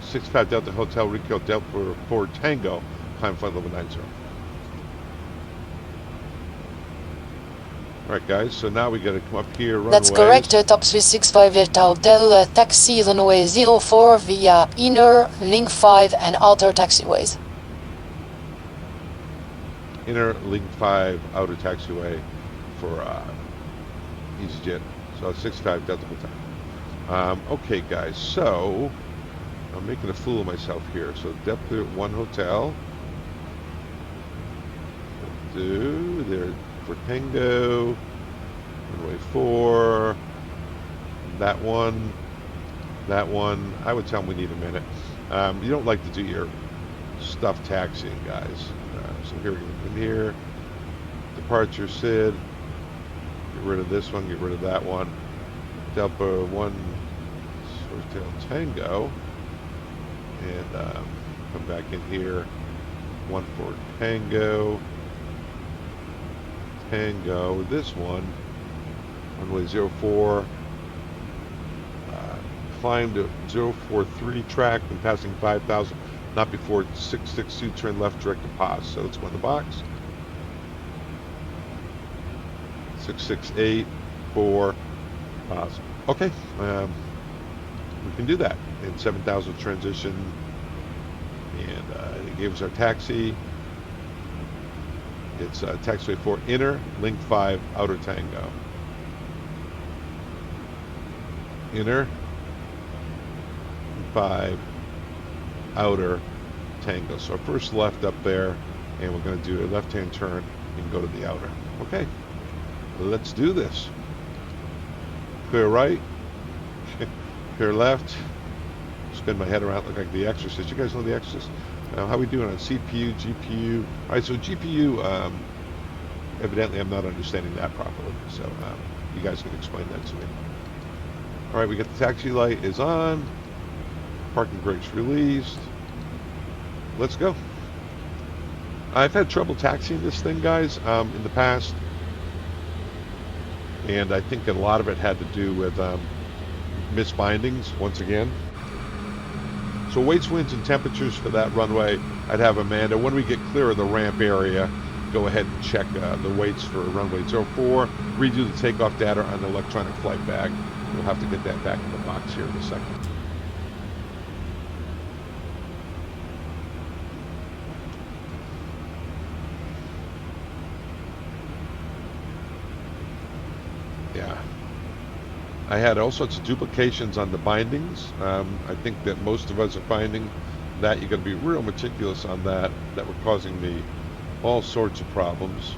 65 Delta Hotel, Rico Delta 4 Tango, climb flight level 90. Alright guys, so now we gotta come up here, runways. That's correct, Top Swiss 65 Delta Hotel, taxi runway 04 via inner, link 5 and outer taxiways. Inner, link 5, outer taxiway for EasyJet. So 65 Delta Hotel. Okay guys, so I'm making a fool of myself here. So Delta 1 Hotel. Do there for Tango, runway 4, that one. I would tell them we need a minute. You don't like to do your stuff taxiing, guys. So here we go. In here, departure SID. Get rid of this one. Get rid of that one. Delta 1 Hotel Tango, and come back in here. 1 for Tango. This one, runway 04, climb to 043 track and passing 5,000, not before 662, turn left direct to pause. So let's go in the box. 668, 4, pause. Okay, we can do that. And 7,000 transition, and it gave us our taxi. It's taxiway 4 inner, link 5, outer Tango. Inner, 5, outer Tango. So our first left up there, and we're going to do a left-hand turn and go to the outer. Okay, let's do this. Clear right, clear left. Spin my head around, look like The Exorcist. You guys know The Exorcist? How are we doing on CPU, GPU? All right, so GPU, evidently I'm not understanding that properly. So you guys can explain that to me. All right, we got the taxi light is on. Parking brakes released. Let's go. I've had trouble taxiing this thing, guys, in the past. And I think a lot of it had to do with misbindings, once again. So weights, winds, and temperatures for that runway, I'd have Amanda, when we get clear of the ramp area, go ahead and check the weights for runway 04, redo the takeoff data on the electronic flight bag. We'll have to get that back in the box here in a second. Yeah. I had all sorts of duplications on the bindings. I think that most of us are finding That you got to be real meticulous on that. That were causing me all sorts of problems.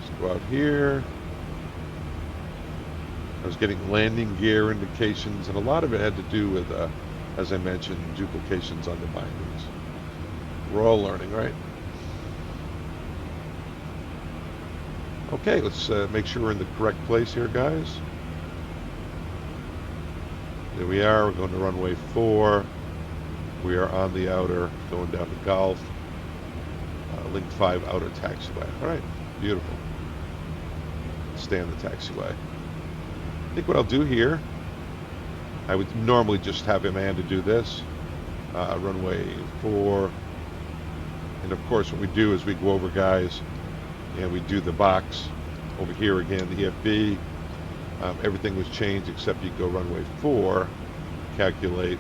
Let's go out here. I was getting landing gear indications, and a lot of it had to do with, as I mentioned, duplications on the bindings. We're all learning, right? Okay, let's make sure we're in the correct place here, guys. There we are. We're going to runway 4. We are on the outer, going down to Golf. Link 5 outer taxiway. All right, beautiful. Stay on the taxiway. I think what I'll do here, I would normally just have Amanda do this. Runway 4. And of course what we do is we go over, guys, and we do the box over here again, the EFB. Everything was changed except you go runway 4, calculate,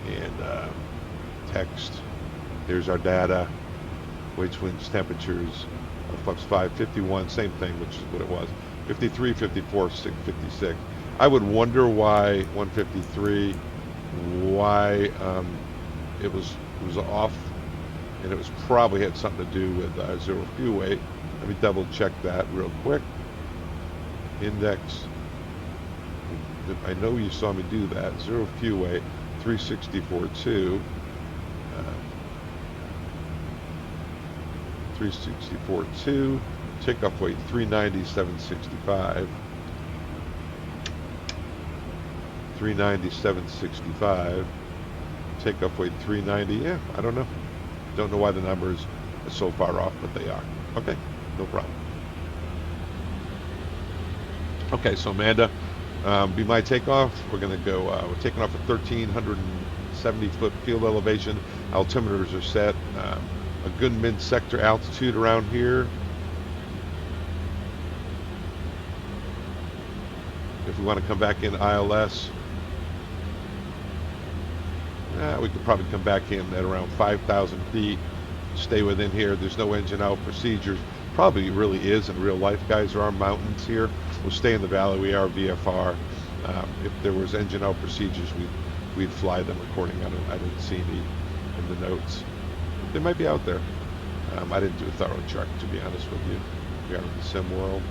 and text. Here's our data, weights, winds, temperatures, flux 5, 51, same thing, which is what it was. 53, 54, 56. I would wonder why 153, why it was off, and it was probably had something to do with zero fuel weight. Let me double check that real quick. Index, I know you saw me do that. Zero fuel weight, 364.2. 364.2. Takeoff weight 390.765. 390.765. Takeoff weight 390. Yeah, I don't know. Don't know why the numbers are so far off, but they are. Okay, no problem. Okay, so Amanda, be my takeoff. We're going to go, we're taking off at 1,370 foot field elevation. Altimeters are set. A good mid-sector altitude around here. If we want to come back in ILS, we could probably come back in at around 5,000 feet. Stay within here. There's no engine out procedures. Probably really is in real life, guys. There are mountains here. We'll stay in the valley. We are VFR. If there was engine out procedures, we'd fly them according. I didn't see any in the notes. They might be out there. I didn't do a thorough check, to be honest with you. We are in the sim world.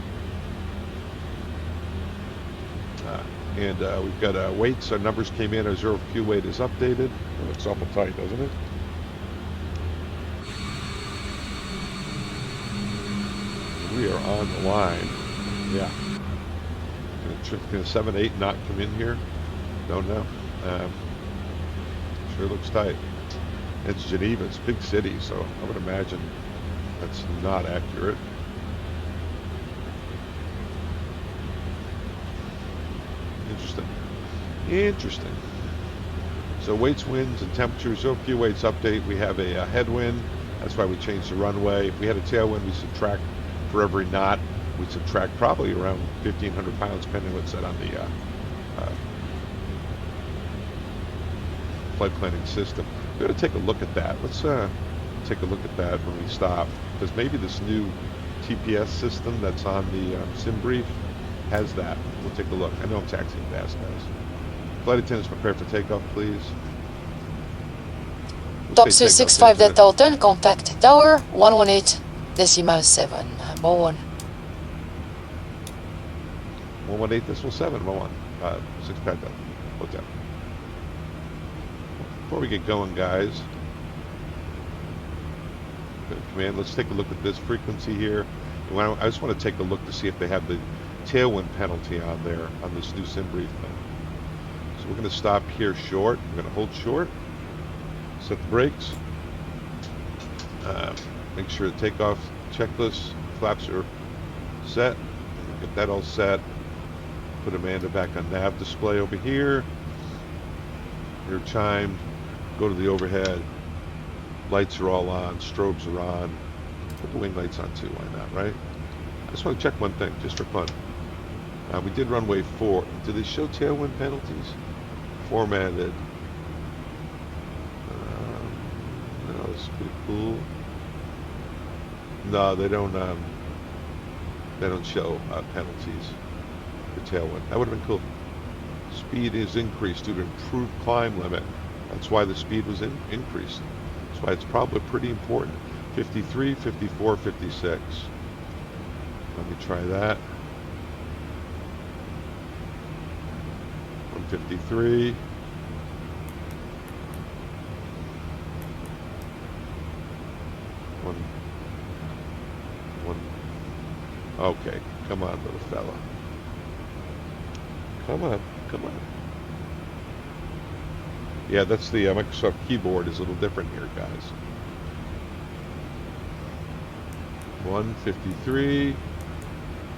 And we've got weights. Our numbers came in. Our zero fuel weight is updated. It looks awful tight, doesn't it? We are on the line. Yeah. Can a 7-8 not come in here? Don't know. Sure looks tight. It's Geneva. It's a big city, so I would imagine that's not accurate. Interesting. So weights, winds, and temperatures. Zero fuel weights update. We have a headwind. That's why we changed the runway. If we had a tailwind, we subtract for every knot. We subtract probably around 1,500 pounds, depending on what's set on the flight planning system. We're going to take a look at that. Let's take a look at that when we stop, because maybe this new TPS system that's on the sim brief has that. We'll take a look. I know I'm taxiing fast, guys. Flight attendants, prepare for takeoff, please. Top 365 Delta Hotel, contact Tower 118.7. Bowen. 118.7, Bowen. 6 Pad Delta Hotel. Before we get going, guys, command, let's take a look at this frequency here. I just want to take a look to see if they have the tailwind penalty on there on this new sim brief thing. So we're going to stop here short. We're going to hold short. Set the brakes. Make sure the takeoff checklist flaps are set. Get that all set. Put Amanda back on nav display over here. Your chime. Go to the overhead. Lights are all on. Strobes are on. Put the wing lights on too. Why not, right? I just want to check one thing, just for fun. We did runway 4. Do they show tailwind penalties? Formatted. No, this is pretty cool. No, they don't show penalties for tailwind. That would have been cool. Speed is increased due to improved climb limit. That's why the speed was increased. That's why it's probably pretty important. 53, 54, 56. Let me try that. 153. One. Okay, come on, little fella. Come on, come on. Yeah, that's the Microsoft keyboard is a little different here, guys. 153.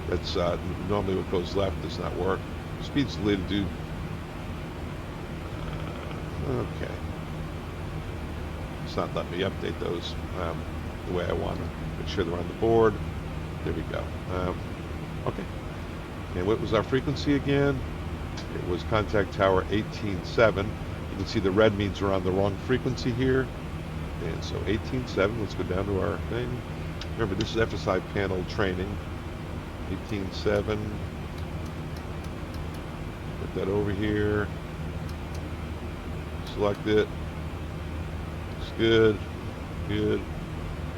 That's normally what goes left does not work. Speed's deleted due. Okay. It's not letting me update those the way I want to. Make sure they're on the board. There we go. Okay. And what was our frequency again? It was contact tower 18.7. You can see the red means we're on the wrong frequency here. And so 18.7, let's go down to our thing. Remember, this is FSiPanel training. 18.7. Put that over here. Select it. Looks good. Good.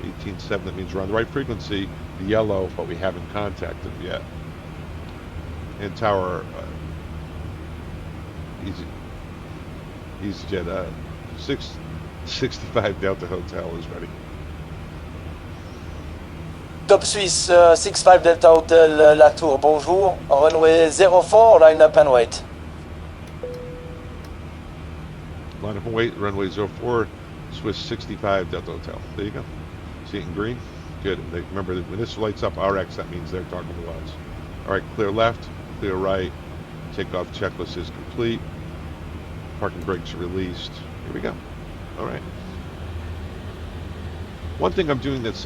18.7, that means we're on the right frequency. The yellow, but we haven't contacted yet. And tower EasyJet 65 Delta Hotel is ready. Top Suisse 65 Delta Hotel La Tour, bonjour. Runway 04, line up and wait. Line up and wait, runway 04, Swiss 65 Delta Hotel. There you go. See it in green? Good. Remember, when this lights up RX, that means they're talking to us. All right, clear left, clear right. Takeoff checklist is complete. Parking brakes are released. Here we go. All right. One thing I'm doing that's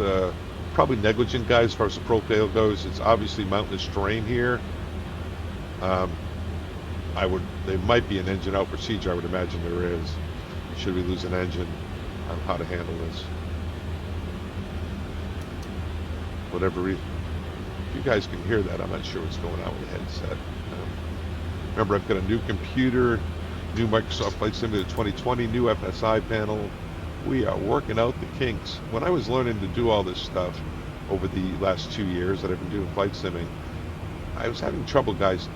probably negligent, guys, as far as the profile goes, it's obviously mountainous terrain here. There might be an engine out procedure, I would imagine there is. Should we lose an engine on how to handle this. Whatever reason. If you guys can hear that, I'm not sure what's going on with the headset. Remember, I've got a new computer, new Microsoft Flight Simulator 2020, new FSiPanel. We are working out the kinks. When I was learning to do all this stuff over the last 2 years that I've been doing flight simming, I was having trouble, guys.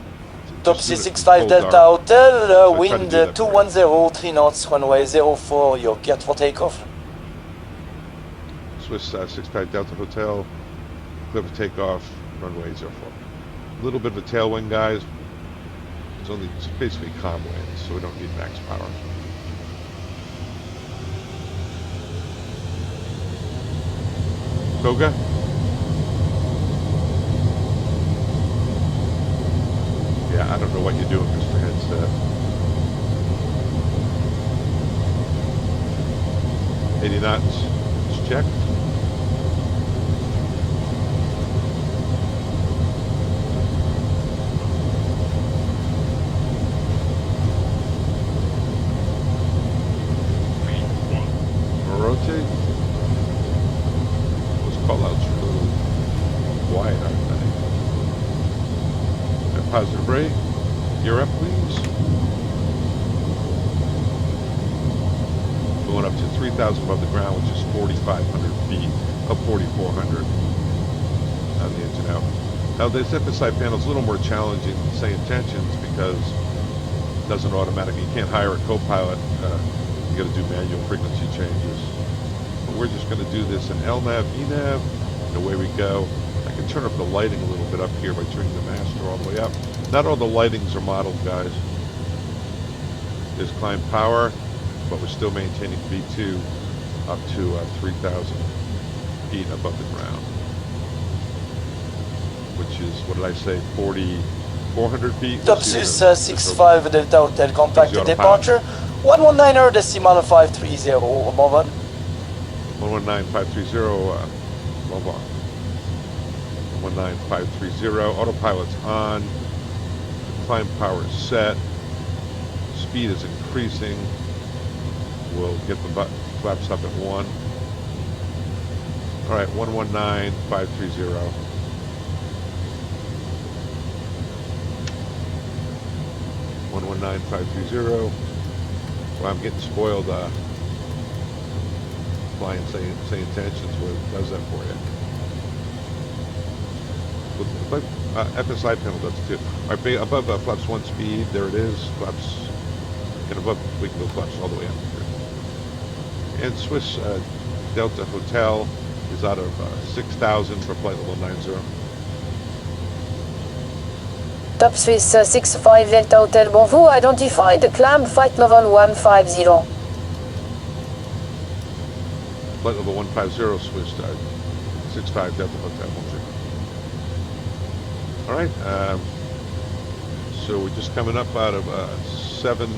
Top C65 Delta Hotel, wind 210, 3 knots, runway 04, you're cleared for takeoff. Swiss 65 Delta Hotel, clear for takeoff, runway 04. A little bit of a tailwind, guys. It's basically calm winds, so we don't need max power. Koga? Yeah, I don't know what you're doing, Mr. Headset. 80 knots. It's checked. Rotate. Those call-outs are a little quiet, aren't they? And positive rate. Gear up, please. Going up to 3,000 above the ground, which is 4,500 feet, up 4,400 on the engine out. Now, this FSiPanel is a little more challenging than say intentions because it doesn't automatically. You can't hire a co-pilot. You got to do manual frequency changes. But we're just going to do this in LNAV, ENAV, and away we go. I can turn up the lighting a little bit up here by turning the master all the way up. Not all the lightings are modeled, guys. There's climb power, but we're still maintaining V2 up to 3,000 feet above the ground. Which is, what did I say, 4,400 feet? Top Swiss 65 Delta Hotel, contact departure. 119er decimal 530, Bonbon. 119,530, Bonbon. 119,530, autopilot's on. Climb power is set. Speed is increasing. We'll get the flaps up at 1. All right, 119,530. 19530. Well, I'm getting spoiled. Flying say intentions what it does that for you. But FSiPanel does it too. All right, above flaps 1 speed, there it is. Flaps, and above we can go flaps all the way up here. And Swiss Delta Hotel is out of 6,000 for flight level 90. Top Swiss 65 Delta Hotel, bonjour, identify the climb flight level 150. Flight level 150 Swiss 65 Delta Hotel. All right, so we're just coming up out of 70,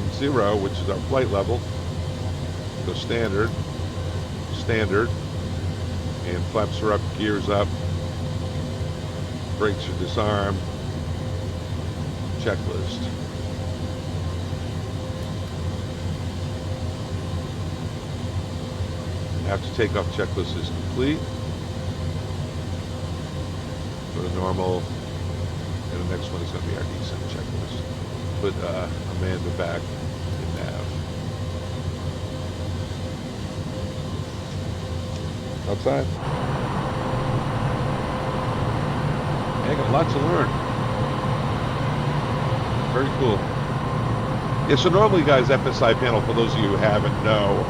which is our flight level. Go standard, and flaps are up, gears up, brakes are disarmed, checklist. After takeoff, checklist is complete. Go to normal, and the next one is going to be our descent checklist. Put Amanda back in nav. Outside. I got lots to learn. Very cool. Yeah, so normally, guys, FSiPanel, for those of you who haven't know,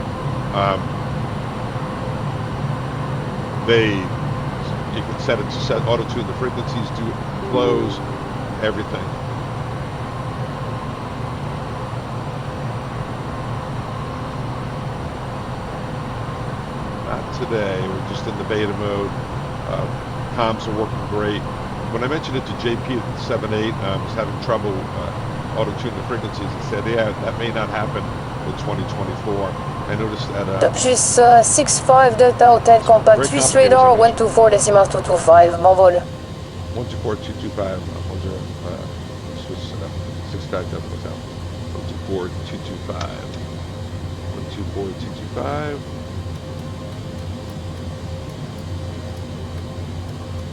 you can set it to auto-tune the frequencies, do close, everything. Not today, we're just in the beta mode. Comms are working great. When I mentioned it to JP at 7.8, I was having trouble auto-tune the frequencies. He said, yeah, that may not happen in 2024. I noticed that... Top Swiss 65 Delta Hotel, contact Swiss radar 124.225, mon vol. 124.225, Swiss 65 Delta Hotel. 124.225. 124.225.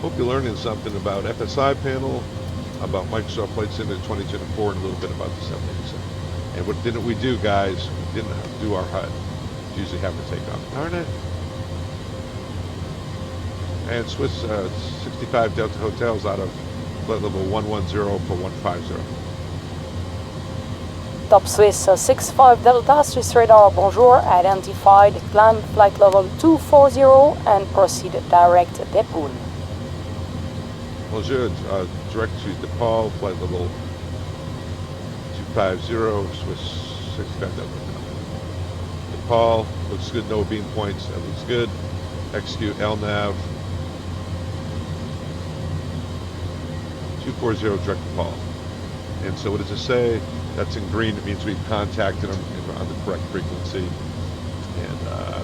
Hope you're learning something about FSiPanel, about Microsoft Flight Simulator 2024, and a little bit about the 787. And what didn't we do, guys? We didn't have to do our HUD. We usually have to take off. Darn it. And Swiss 65 Delta Hotels out of flight level 110 for 150. Top Swiss 65 Delta, Swiss radar, bonjour, identified, climb flight level 240 and proceed direct depot. Bonjour, direct to DePaul, flight level 250, Swiss 65 Delta. DePaul, looks good, no beam points, that looks good. Execute LNAV. 240 direct DePaul. And so what does it say? That's in green, it means we've contacted them on the correct frequency. And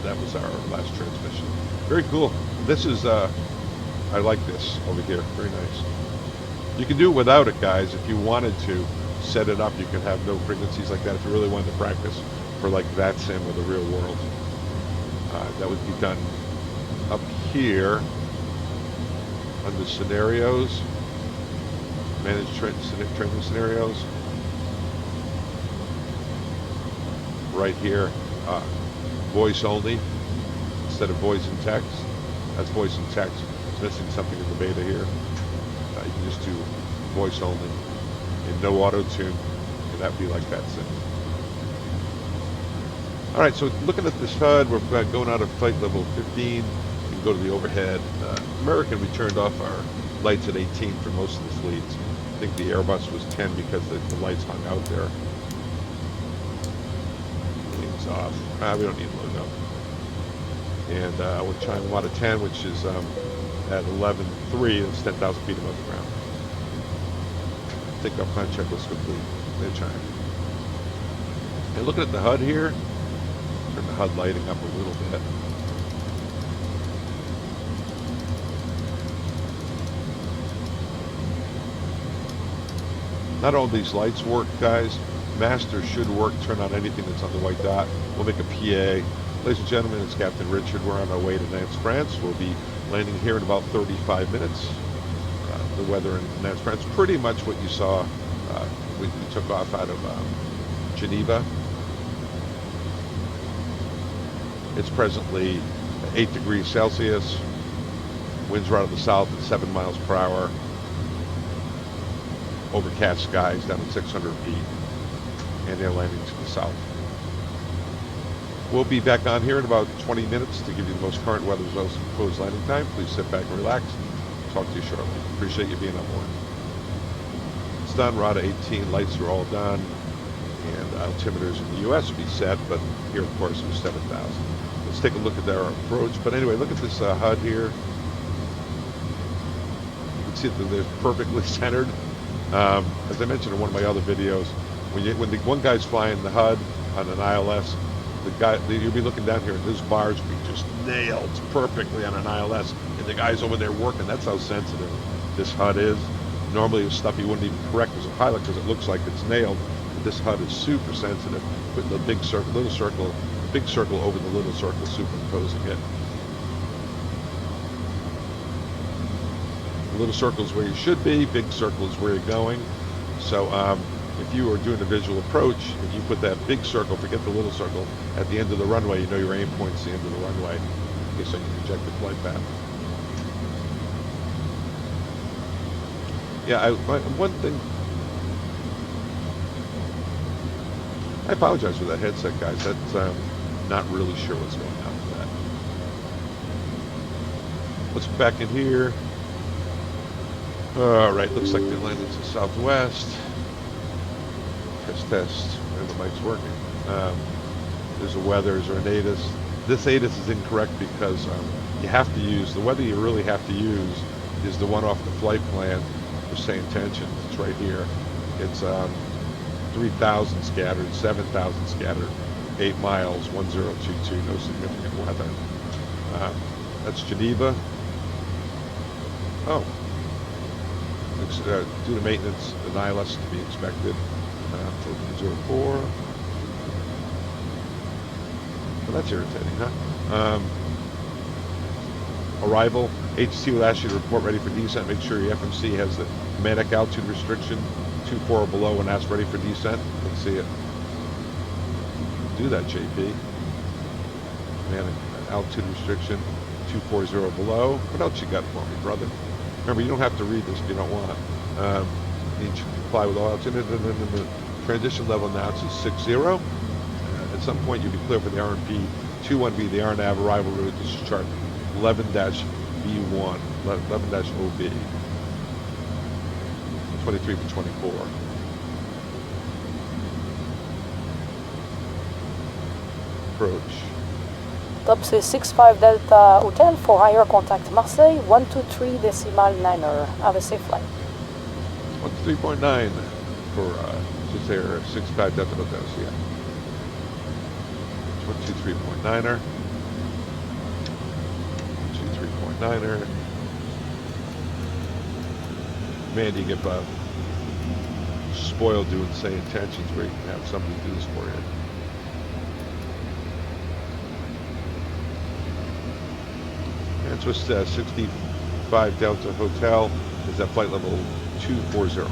that was our last transmission. Very cool. This is, I like this over here, very nice. You can do it without it, guys, if you wanted to set it up. You can have no frequencies like that if you really wanted to practice for like that sim or the real world. That would be done up here under scenarios, manage training scenarios. Right here, voice only instead of voice and text. That's voice and text. It's missing something in the beta here. You can just do voice only and no auto tune, and that'd be like that sim. All right, so looking at this HUD, we're going out of flight level 15. We can go to the overhead. American, we turned off our lights at 18 for most of the fleets. I think the Airbus was 10 because the lights hung out there. Things off. We don't need logo. And we're chiming out of 10, which is at 11.3. That's 10,000 feet above the ground. Takeoff plan checklist complete. They're chiming. And looking at the HUD here, turn the HUD lighting up a little bit. Not all these lights work, guys. Master should work. Turn on anything that's on the white dot. We'll make a PA. Ladies and gentlemen, it's Captain Richard. We're on our way to Nantes, France. We'll be landing here in about 35 minutes. The weather in Nantes, France, pretty much what you saw we took off out of Geneva. It's presently 8 degrees Celsius. Winds are out of the south at 7 miles per hour. Overcast skies down at 600 feet. And they're landing to the south. We'll be back on here in about 20 minutes to give you the most current weather results and proposed landing time. Please sit back and relax. Talk to you shortly. Appreciate you being on board. It's done. Rada 18 lights are all done. And altimeters in the U.S. will be set, but here, of course, it was 7,000. Let's take a look at our approach. But anyway, look at this HUD here. You can see that they're perfectly centered. As I mentioned in one of my other videos, when the one guy's flying the HUD on an ILS, you'll be looking down here and those bars will be just nailed perfectly on an ILS, and the guy's over there working. That's how sensitive this HUD is. Normally it's stuff you wouldn't even correct as a pilot because it looks like it's nailed, but this HUD is super sensitive. Putting the big circle, the big circle over the little circle, superimposing it. The little circle is where you should be, big circle is where you're going. So if you are doing a visual approach, if you put that big circle, forget the little circle, at the end of the runway, you know your aim point's the end of the runway. Okay, so you can project the flight path. Yeah, one thing, I apologize for that headset, guys. That's not really sure what's going on with that. Let's go back in here. All right, looks like they landed to southwest. Test, and the mic's working. There's a weather, there's an ATIS. This ATIS is incorrect because you have to use, the weather you really have to use is the one off the flight plan for saying tensions. It's right here. It's 3,000 scattered, 7,000 scattered, 8 miles, 1022, no significant weather. That's Geneva. Oh. It's, due to maintenance, an ILS to be expected. 04. Well, that's irritating, huh? Arrival. HC will ask you to report ready for descent. Make sure your FMC has the manic altitude restriction 24 or below when asked ready for descent. Let's see it. Do that, JP. Manic altitude restriction 240 or below. What else you got for me, brother? Remember, you don't have to read this if you don't want. You should comply with all altitude. Transition level announced is 60. At some point, you'll be clear for the RNP 21B, the RNAV arrival route. This is chart 11-B1, 11-OB, 23 for 24. Approach. Top 65 Delta Hotel for higher contact Marseille 123.9er. Have a safe flight. 3.9 for just there 65 Delta Hotel. Yeah. 123.9er. 123.9er. Man, you get spoiled doing say intentions where you can have somebody do this for you. And so it's 65 Delta Hotel is at flight level 240.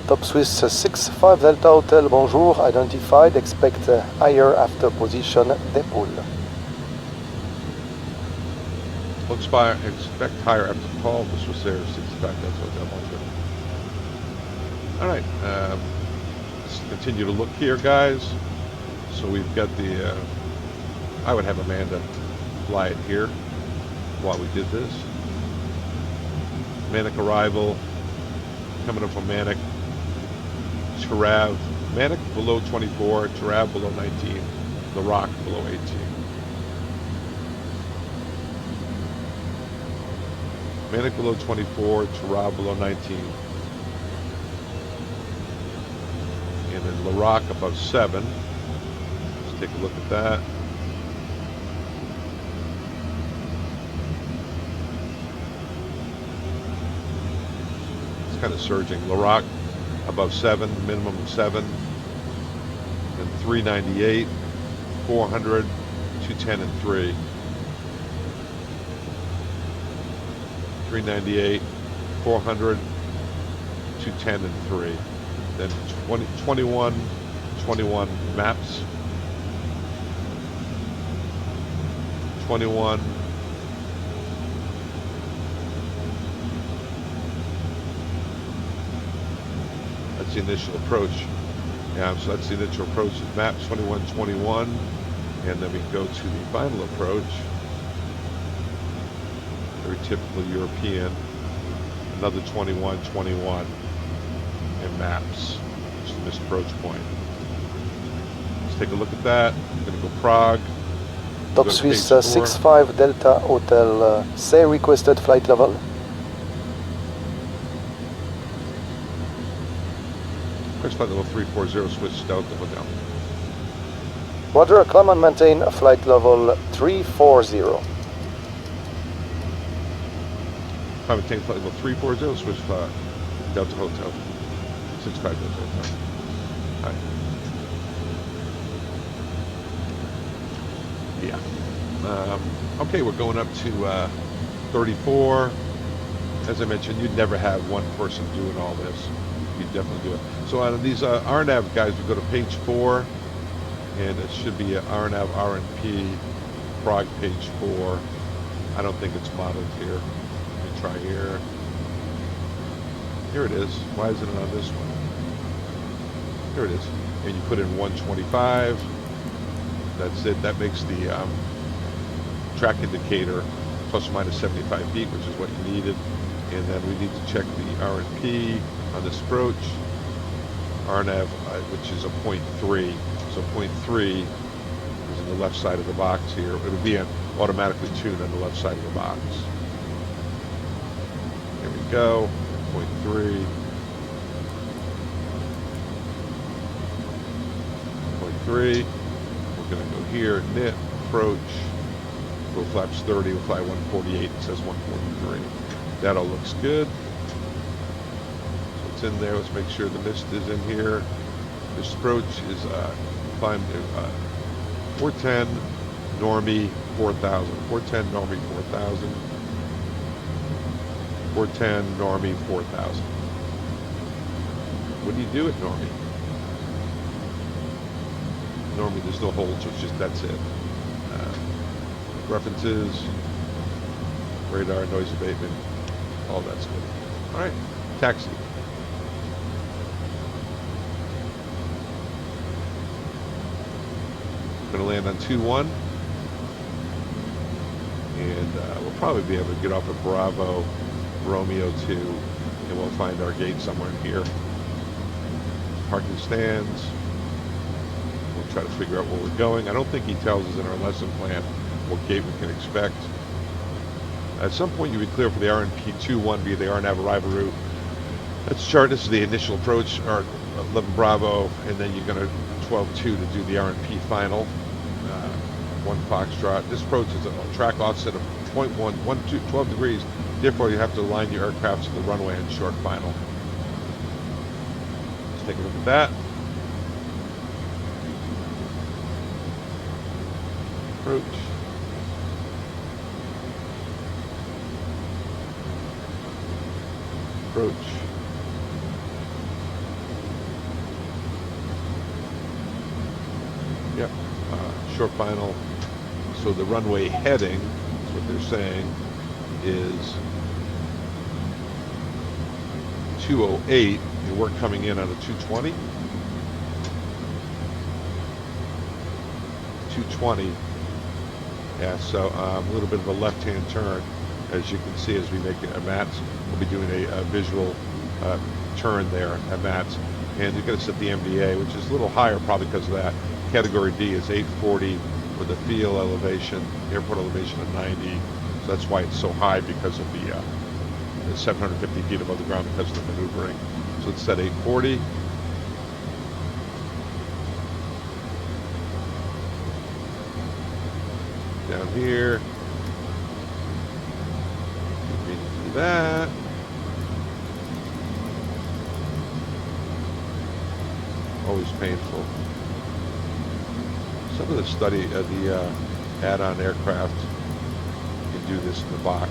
Top Swiss 65 Delta Hotel, bonjour, identified, expect higher after position dépôle. Expect higher after call, this was there, 65 Delta Hotel, bonjour. Alright, let's continue to look here, guys. So we've got the, I would have Amanda fly it here while we did this. Manic arrival, coming up from Manic. Tarav, Manic below 24, Tarav below 19, The Rock below 18. Manic below 24, Tarav below 19. And then La Rock above 7. Let's take a look at that. It's kind of surging. La Rock above 7, minimum of 7, and 398, 400, 210, and 3. 398, 400, 210 and 3. Then 21 maps. 21. That's the initial approach. Yeah, so that's the initial approach. Maps 21, 21. And then we go to the final approach. Very typical European. Another 21, 21. And maps. Just the missed approach point. Let's take a look at that. I'm going to go Prague. Top Swiss 65 Delta Hotel, say requested flight level. Flight level 340, Swiss Delta Hotel. Roger, climb and maintain flight level 340. Climb and maintain flight level 340, Swiss Delta Hotel. 65 Delta Hotel. Hi. Yeah. Okay, we're going up to 34. As I mentioned, you'd never have one person doing all this. You'd definitely do it. So on these RNAV guys, we go to page 4, and it should be a RNAV RNP Prague page 4. I don't think it's modeled here. Let me try here. Here it is. Why isn't it on this one? Here it is. And you put in 125. That's it. That makes the track indicator plus or minus 75 feet, which is what you needed. And then we need to check the RNP on this approach. RNAV, which is a 0.3. So 0.3 is in the left side of the box here. It'll be automatically tuned on the left side of the box. Here we go. 0.3. 0.3. We're going to go here, knit, approach. Go flaps 30, we'll fly 148. It says 143. That all looks good. So it's in there. Let's make sure the mist is in here. This approach is climb 410, normie 4000. 410, normie 4000. 410, normie 4000. What do you do at normie? Normie, there's no hold, so it's just that's it. References, radar, noise abatement, all that's good. All right, taxi. Going to land on 2-1, and we'll probably be able to get off at Bravo, Romeo 2, and we'll find our gate somewhere in here. Parking stands. We'll try to figure out where we're going. I don't think he tells us in our lesson plan what gate we can expect. At some point you'll be clear for the RNP-21 via the RNAV arrival route. Let's chart. This is the initial approach, or 11 Bravo, and then you're going to 12-2 to do the RNP final. 1 Foxtrot. This approach is a track offset of 12 degrees. Therefore, you have to align your aircraft to the runway and short final. Let's take a look at that. Approach. Approach. Yep. Short final. So the runway heading, is what they're saying, is 208, and we're coming in on a 220. 220. Yeah, so a little bit of a left-hand turn, as you can see as we make it at Mats. We'll be doing a visual turn there at Mats. And you're going to set the MDA, which is a little higher probably because of that. Category D is 840 with a field elevation, airport elevation of 90. So that's why it's so high, because of the 750 feet above the ground because of the maneuvering. So it's set 840. Down here. Do that. Always painful. Some of the study of the add-on aircraft, you can do this in the box.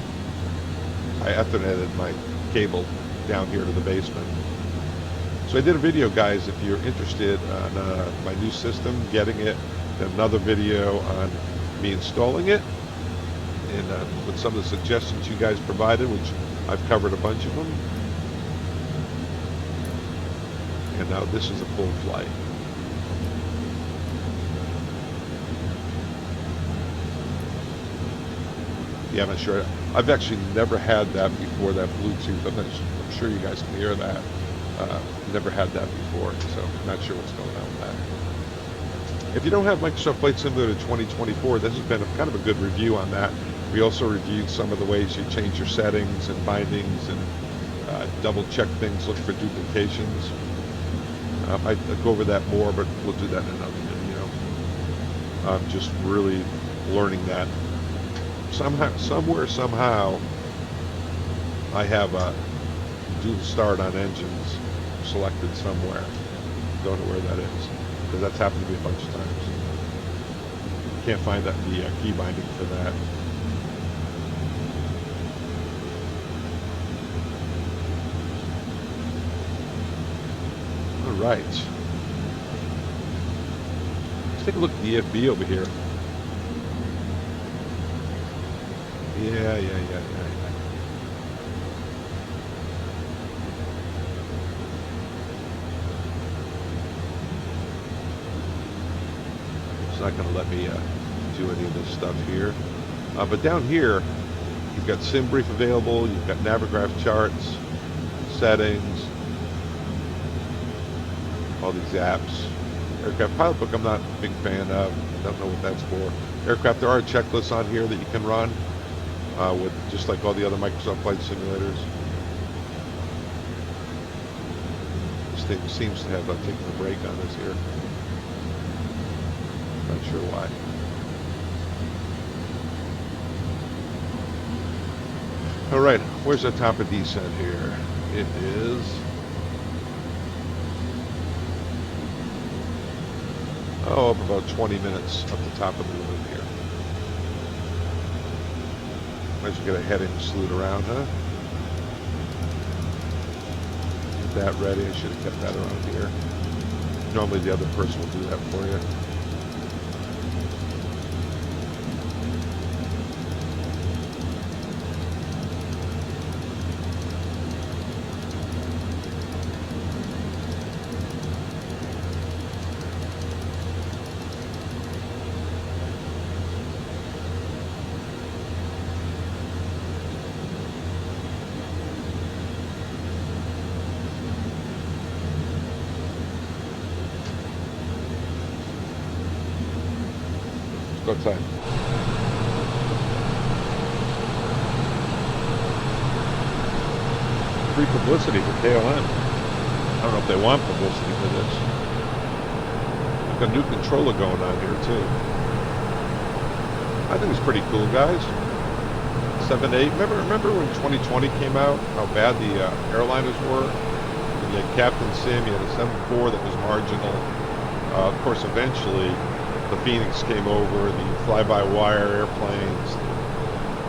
I Ethernetted my cable down here to the basement. So I did a video, guys, if you're interested on my new system, getting it, another video on me installing it, and with some of the suggestions you guys provided, which I've covered a bunch of them. And now this is a full flight. Yeah, I'm not sure. I've actually never had that before, that Bluetooth. I'm sure you guys can hear that. Never had that before, so I'm not sure what's going on with that. If you don't have Microsoft Flight Simulator 2024, this has been kind of a good review on that. We also reviewed some of the ways you change your settings and bindings and double check things, look for duplications. I'd go over that more, but we'll do that in another video. I'm just really learning that. Somehow, I have a do start on engines selected somewhere. Don't know where that is, because that's happened to me a bunch of times. Can't find that the key binding for that. All right. Let's take a look at the EFB over here. Yeah. It's not going to let me do any of this stuff here. But down here, you've got SimBrief available, you've got Navigraph charts, settings, all these apps. Aircraft Pilot Book I'm not a big fan of. I don't know what that's for. Aircraft, there are checklists on here that you can run with just like all the other Microsoft Flight Simulators. This thing seems to have taken a break on us here. Not sure why. All right, where's the top of descent here? It is up about 20 minutes up the top of the balloon here. Might as well get a heading salute around, huh? Get that ready. I should have kept that around here. Normally the other person will do that for you. Go outside. Free publicity for KLM. I don't know if they want publicity for this. We've got a new controller going on here too. I think it's pretty cool, guys. 7.8. Remember when 2020 came out? How bad the airliners were? You had Captain Sim. You had a 7.4 that was marginal. Of course, eventually the Phoenix came over, the fly-by-wire airplanes,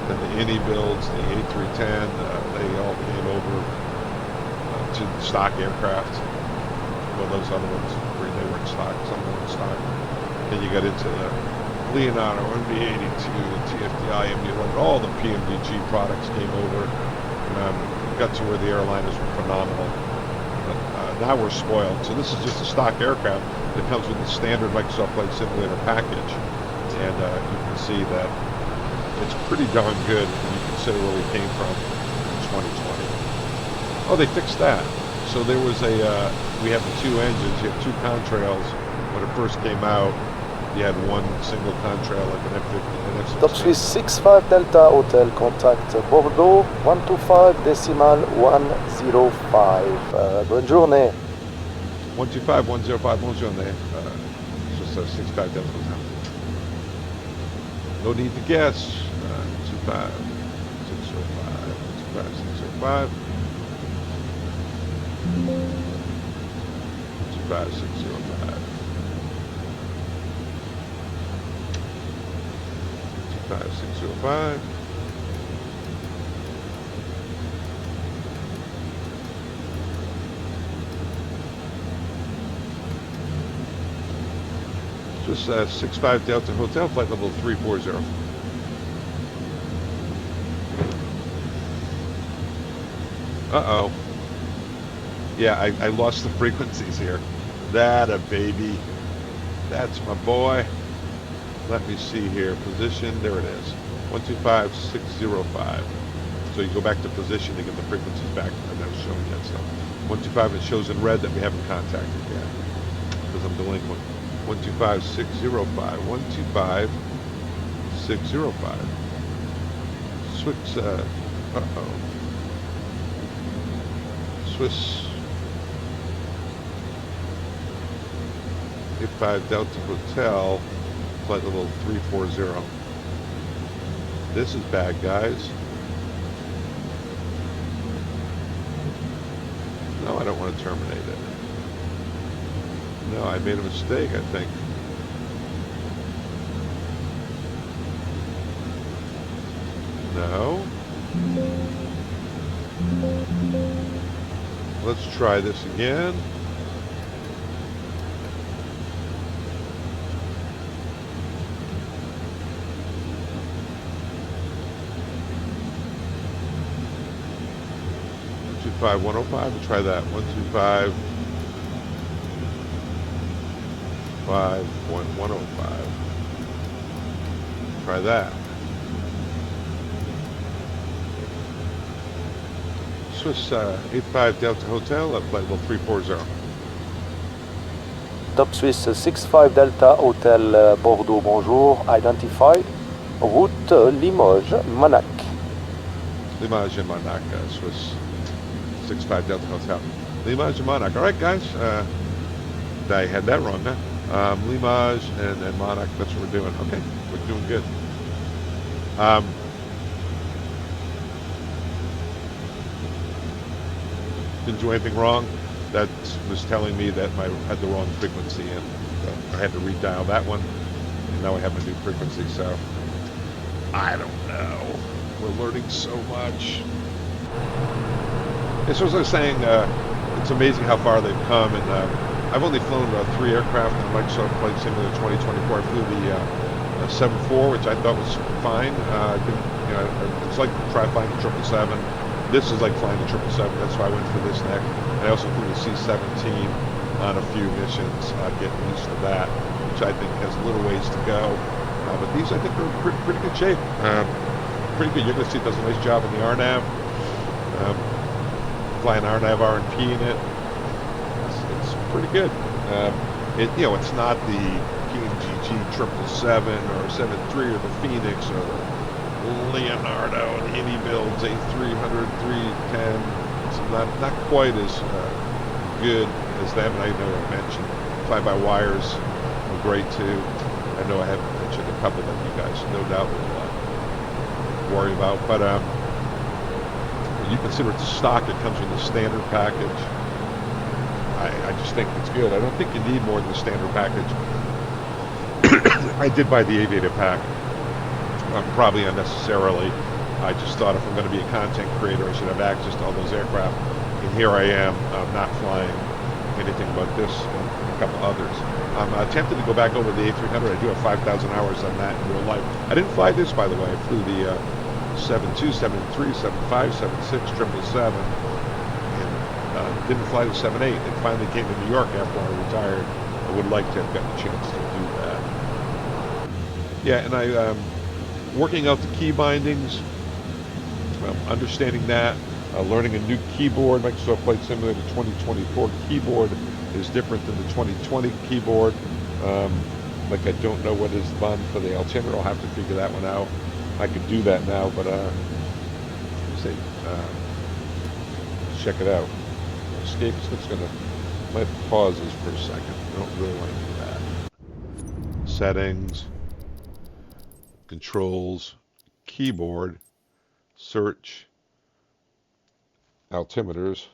then the Indy builds, the A310, they all came over to the stock aircraft. Well, those other ones, they weren't stock, some weren't stock. Then you got into the Leonardo, MD-82, TFDi MD-11, all the PMDG products came over. Got to where the airliners were phenomenal. But now we're spoiled. So this is just a stock aircraft that comes with the standard Microsoft Flight Simulator package, and you can see that it's pretty darn good when you consider where we came from in 2020. Oh, they fixed that. So there was we have the two engines. You have two contrails. When it first came out, you had one single contrail like an F-50 and F-16. Top Swiss 65 Delta Hotel, contact Bordeaux 125.105. Bonne journée. 125, bonjour. Just a 65 Delta Hotel. No need to guess. 25, 605, 25, 605. 25, 605. 25, 605. Swiss 65 Delta Hotel, flight level 340. Uh-oh. Yeah, I lost the frequencies here. That a baby. That's my boy. Let me see here. Position, there it is. 125.605. So you go back to position to get the frequencies back that was showing that stuff. 125, it shows in red that we haven't contacted yet because I'm delinquent. 125.605. 125.605. Swiss, uh-oh. Swiss 85 Delta Hotel, flight level 340. This is bad, guys. No, I don't want to terminate it. No, I made a mistake, I think. No. Let's try this again. Five 105. We'll try that. 125 5.105. Try that. Swiss 85 Delta Hotel at flight level 340. Top Swiss 65 Delta Hotel Bordeaux, bonjour, identified. Route Limoges, Manac. Limoges and Manac, Swiss 65 Delta Hotel. Limoges and Manac. All right, guys. I had that wrong, huh? Limoges and Manac, that's what we're doing. Okay, we're doing good. Didn't do anything wrong. That was telling me that I had the wrong frequency, and I had to redial that one. And now I have a new frequency, so I don't know. We're learning so much. Yeah, so as I was saying, it's amazing how far they've come, and I've only flown 3 aircraft in Microsoft Flight Simulator 2024. I flew the 7.4, which I thought was fine. It's like flying the 777. This is like flying the 777. That's why I went for this neck. And I also flew the C-17 on a few missions, getting used to that, which I think has a little ways to go. But these, I think, are in pretty good shape. Pretty good. You're going to see it does a nice job in the RNAV. Flying RNAV R&P in it. It's pretty good. It's not the PMDG 777 or 73 or the Phoenix or the Leonardo and the Indy builds, A300, 310. It's not quite as good as them. And I know I mentioned fly-by-wires are great too. I know I haven't mentioned a couple that you guys no doubt will worry about. But when you consider it stock, it comes with the standard package. I just think it's good. I don't think you need more than the standard package. I did buy the Aviator pack. Probably unnecessarily. I just thought if I'm going to be a content creator, I should have access to all those aircraft. And here I am, not flying anything but this and a couple others. I'm tempted to go back over the A300. I do have 5,000 hours on that in real life. I didn't fly this, by the way. I flew the 72, 73, 75, 76, 777, and didn't fly the 78. It finally came to New York after I retired. I would like to have gotten a chance to do that. Yeah, and I working out the key bindings, understanding that, learning a new keyboard. Microsoft Flight Simulator 2024 keyboard is different than the 2020 keyboard. Like I don't know what is the button for the altimeter. I'll have to figure that one out. I could do that now, but check it out. Escape is gonna. Might pause this for a second. I don't really want to do that. Settings, controls, keyboard, search, altimeters,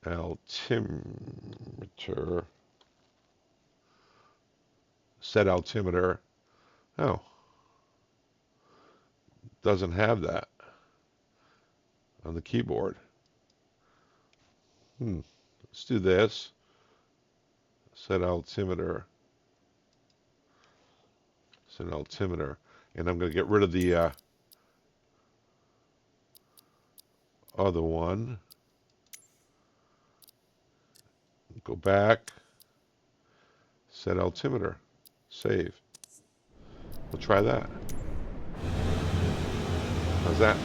altimeter, set altimeter. Oh, doesn't have that on the keyboard. Let's do this. Set altimeter. Set altimeter. And I'm going to get rid of the other one. Go back. Set altimeter. Save. We'll try that. How's that?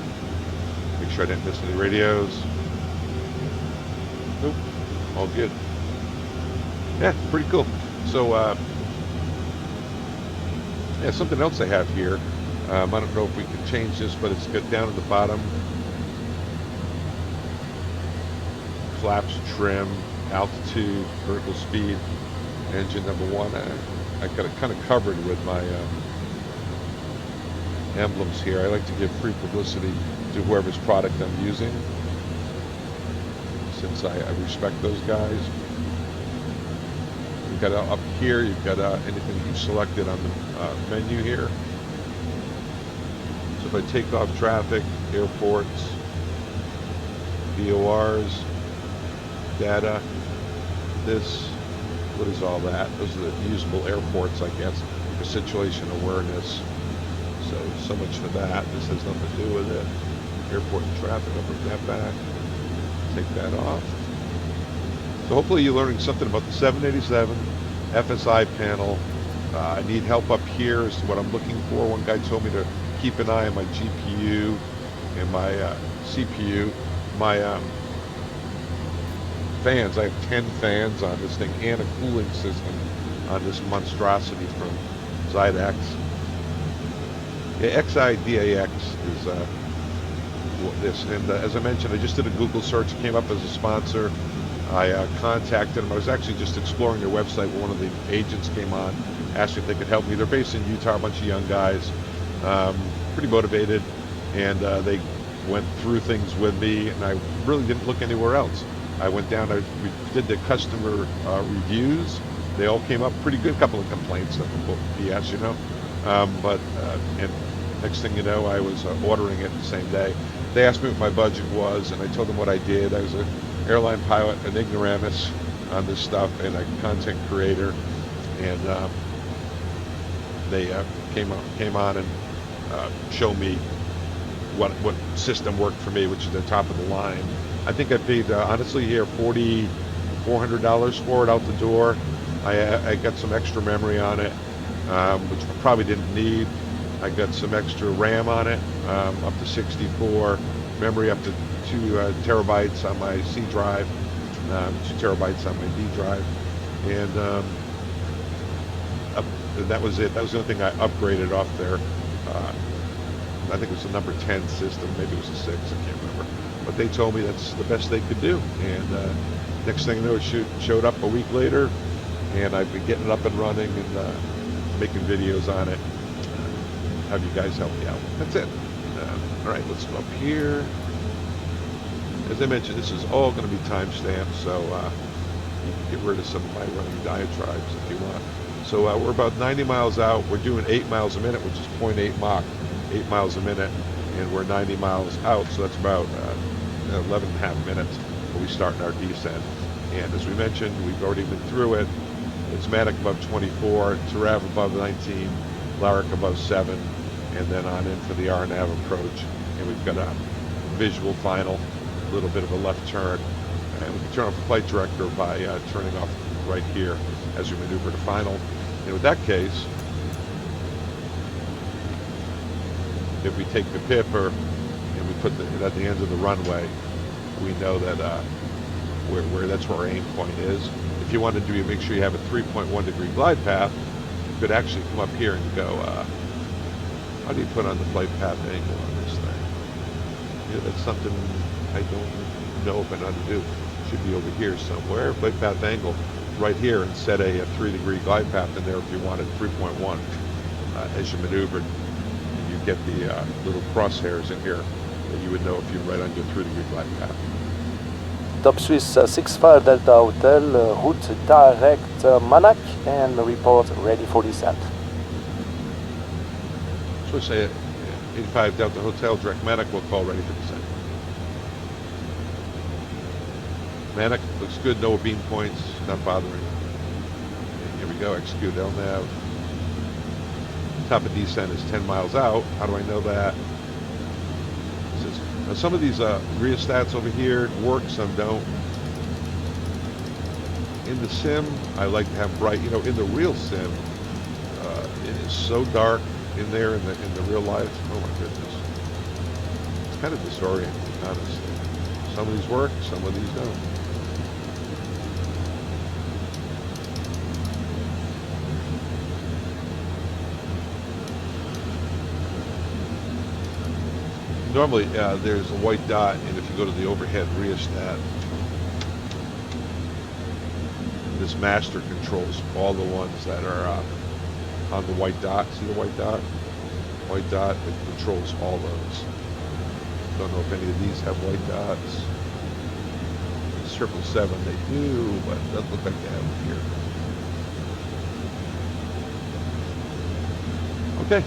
Make sure I didn't miss any radios. Nope. All good. Yeah, pretty cool. So, yeah, something else I have here. I don't know if we can change this, but it's got down at the bottom. Flaps, trim, altitude, vertical speed, engine number 1. I got it kind of covered with my emblems here. I like to give free publicity to whoever's product I'm using, since I respect those guys. You've got up here, you've got anything you've selected on the menu here. So if I take off traffic, airports, VORs, data, this, what is all that? Those are the usable airports, I guess, for situation awareness. So much for that. This has nothing to do with it. Airport traffic, I'll bring that back. Take that off. So hopefully you're learning something about the 787 FSiPanel. I need help up here as to what I'm looking for. One guy told me to keep an eye on my GPU and my CPU. My fans, I have 10 fans on this thing and a cooling system on this monstrosity from Zydex. Yeah, XIDAX is this, and as I mentioned, I just did a Google search. It came up as a sponsor. I contacted them. I was actually just exploring their website when one of the agents came on, asked if they could help me. They're based in Utah, a bunch of young guys, pretty motivated, and they went through things with me, and I really didn't look anywhere else. I went down, we did the customer reviews. They all came up pretty good. A couple of complaints, BS, you know. And next thing you know, I was ordering it the same day. They asked me what my budget was, and I told them what I did. I was an airline pilot, an ignoramus on this stuff, and a content creator. And they came on and showed me what system worked for me, which is the top of the line. I think I paid, honestly, here $400 for it out the door. I got some extra memory on it, which I probably didn't need. I got some extra RAM on it, up to 64, memory up to 2 terabytes on my C drive, 2 terabytes on my D drive, and that was it. That was the only thing I upgraded off there. I think it was a number 10 system, maybe it was a 6, I can't remember. But they told me that's the best they could do, and next thing you know, it showed up a week later, and I've been getting it up and running and making videos on it. Have you guys help me out? That's it. All right, let's go up here. As I mentioned, this is all going to be time-stamped, so you can get rid of some of my running diatribes if you want. So we're about 90 miles out. We're doing 8 miles a minute, which is 0.8 Mach, 8 miles a minute, and we're 90 miles out, so that's about 11.5 minutes when we start our descent. And as we mentioned, we've already been through it. It's Manic above 24, Tarav above 19, Larrick above 7, and then on in for the RNAV approach. And we've got a visual final, a little bit of a left turn. And we can turn off the flight director by turning off right here as we maneuver to final. And with that case, if we take the pipper and we put it at the end of the runway, we know that that's where our aim point is. If you wanted to make sure you have a 3.1 degree glide path, you could actually come up here and go, how do you put on the flight path angle on this thing? Yeah, that's something I don't know if I know how to do. Should be over here somewhere. Flight path angle right here, and set a 3 degree glide path in there if you wanted 3.1 as you maneuvered. And you get the little crosshairs in here that you would know if you're right on your 3 degree glide path. Top Swiss 65 Delta Hotel, route direct Manac, and report ready for descent. So say 85 Delta Hotel, direct Manac, we'll call ready for descent. Manac looks good, no beam points, not bothering. And here we go, execute LNAV. top of descent is 10 miles out. How do I know that? Now some of these rheostats over here work, some don't. In the sim, I like to have bright. You know, in the real sim, it is so dark in there in the real life. Oh my goodness, it's kind of disorienting, honestly. Some of these work, some of these don't. Normally, there's a white dot, and if you go to the overhead rheostat, this master controls all the ones that are on the white dot. See the white dot? White dot, it controls all those. Don't know if any of these have white dots. 777 they do, but it doesn't look like they have them here. Okay.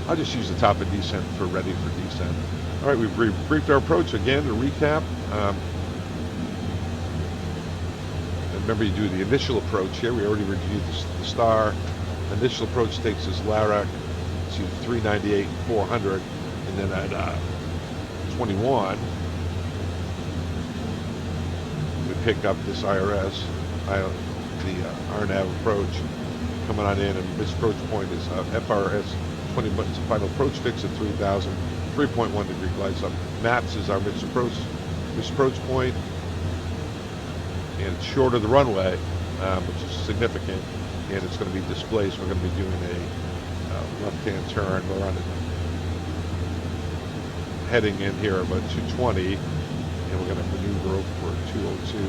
I'll just use the top of descent for ready for descent. All right, we've briefed our approach again to recap. Remember, you do the initial approach here. We already reviewed the star. Initial approach takes us LARAC to 398, 400, and then at 21, we pick up this IRS, the RNAV approach coming on in, and this approach point is FRS 20 buttons, final approach fix at 3,000, 3.1 degree glide slope. MAPS is our missed approach point, and it's short of the runway, which is significant, and it's going to be displaced. We're going to be doing a left-hand turn. We're on heading in here about 220, and we're going to maneuver over for 202,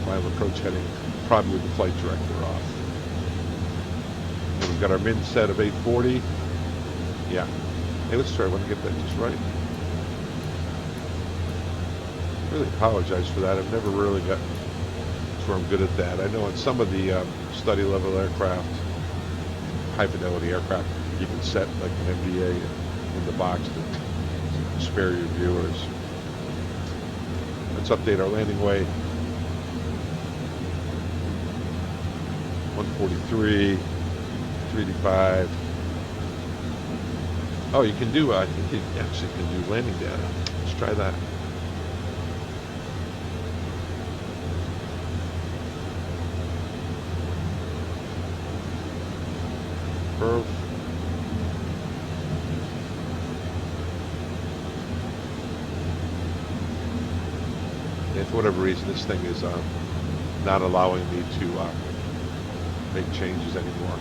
final approach heading, probably with the flight director off. And we've got our min set of 840. Yeah. Hey, let's try. I want to get that just right. I really apologize for that. I've never really got to where I'm good at that. I know on some of the study level aircraft, high fidelity aircraft, you can set like an MDA in the box to spare your viewers. Let's update our landing weight. 143, 385. Oh, you can do, I think you actually can do landing data. Let's try that. Curve. And for whatever reason, this thing is not allowing me to make changes anymore.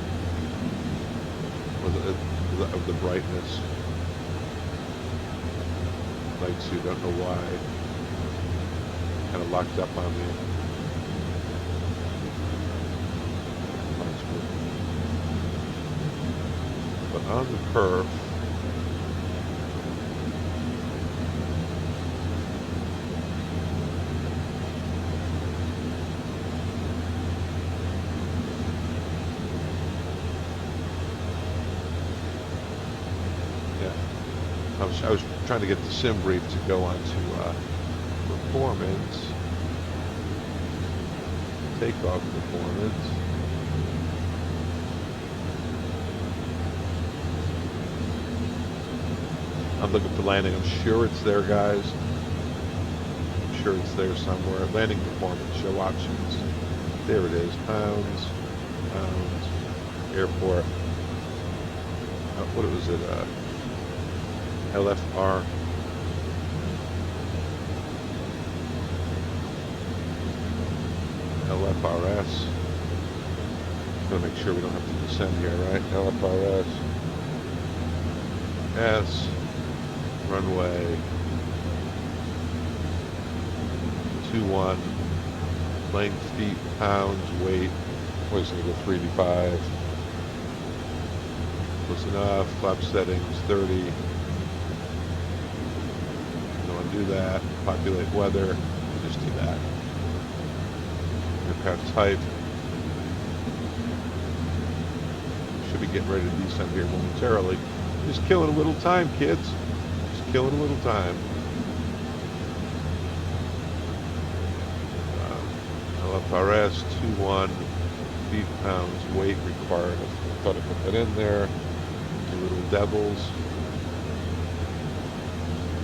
Of the brightness. Lights, you don't know why. Kind of locked up on me. But on the curve, I was trying to get the sim brief to go on to performance, takeoff performance. I'm looking for landing. I'm sure it's there, guys. I'm sure it's there somewhere. Landing performance, show options. There it is. Pounds, airport. What was it? LFR. LFRS. Gotta make sure we don't have to descend here, right? LFRS. S. Runway. 21. Length, feet, pounds, weight. We're just gonna go 385. Close enough. Flap settings 30. Do that, populate weather, just do that. Aircraft type. Should be getting ready to descend here momentarily. Just killing a little time, kids. Just killing a little time. LFRS 21, feet, pounds, weight required. I thought I put that in there. little devils.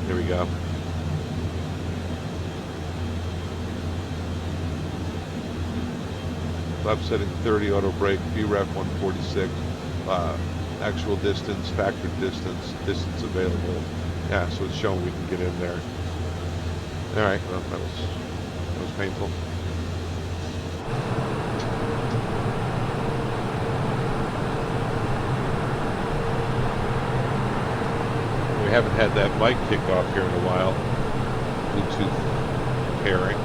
There we go. I'm setting 30 auto brake, VREF 146, actual distance, factored distance, distance available. Yeah, so it's showing we can get in there. All right, well, that was painful. We haven't had that mic kick off here in a while. Bluetooth pairing.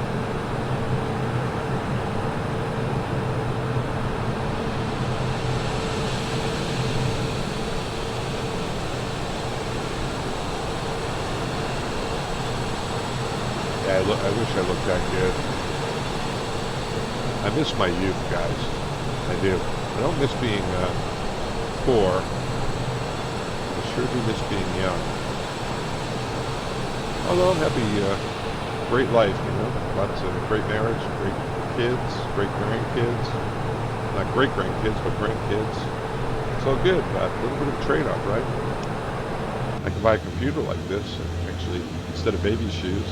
Yeah, I wish I looked that good. I miss my youth, guys. I do. I don't miss being poor. I sure do miss being young. Although I'm happy, great life, you know. Lots of great marriage, great kids, great grandkids. Not great grandkids, but grandkids. It's all good, but a little bit of a trade-off, right? I can buy a computer like this, actually, instead of baby shoes.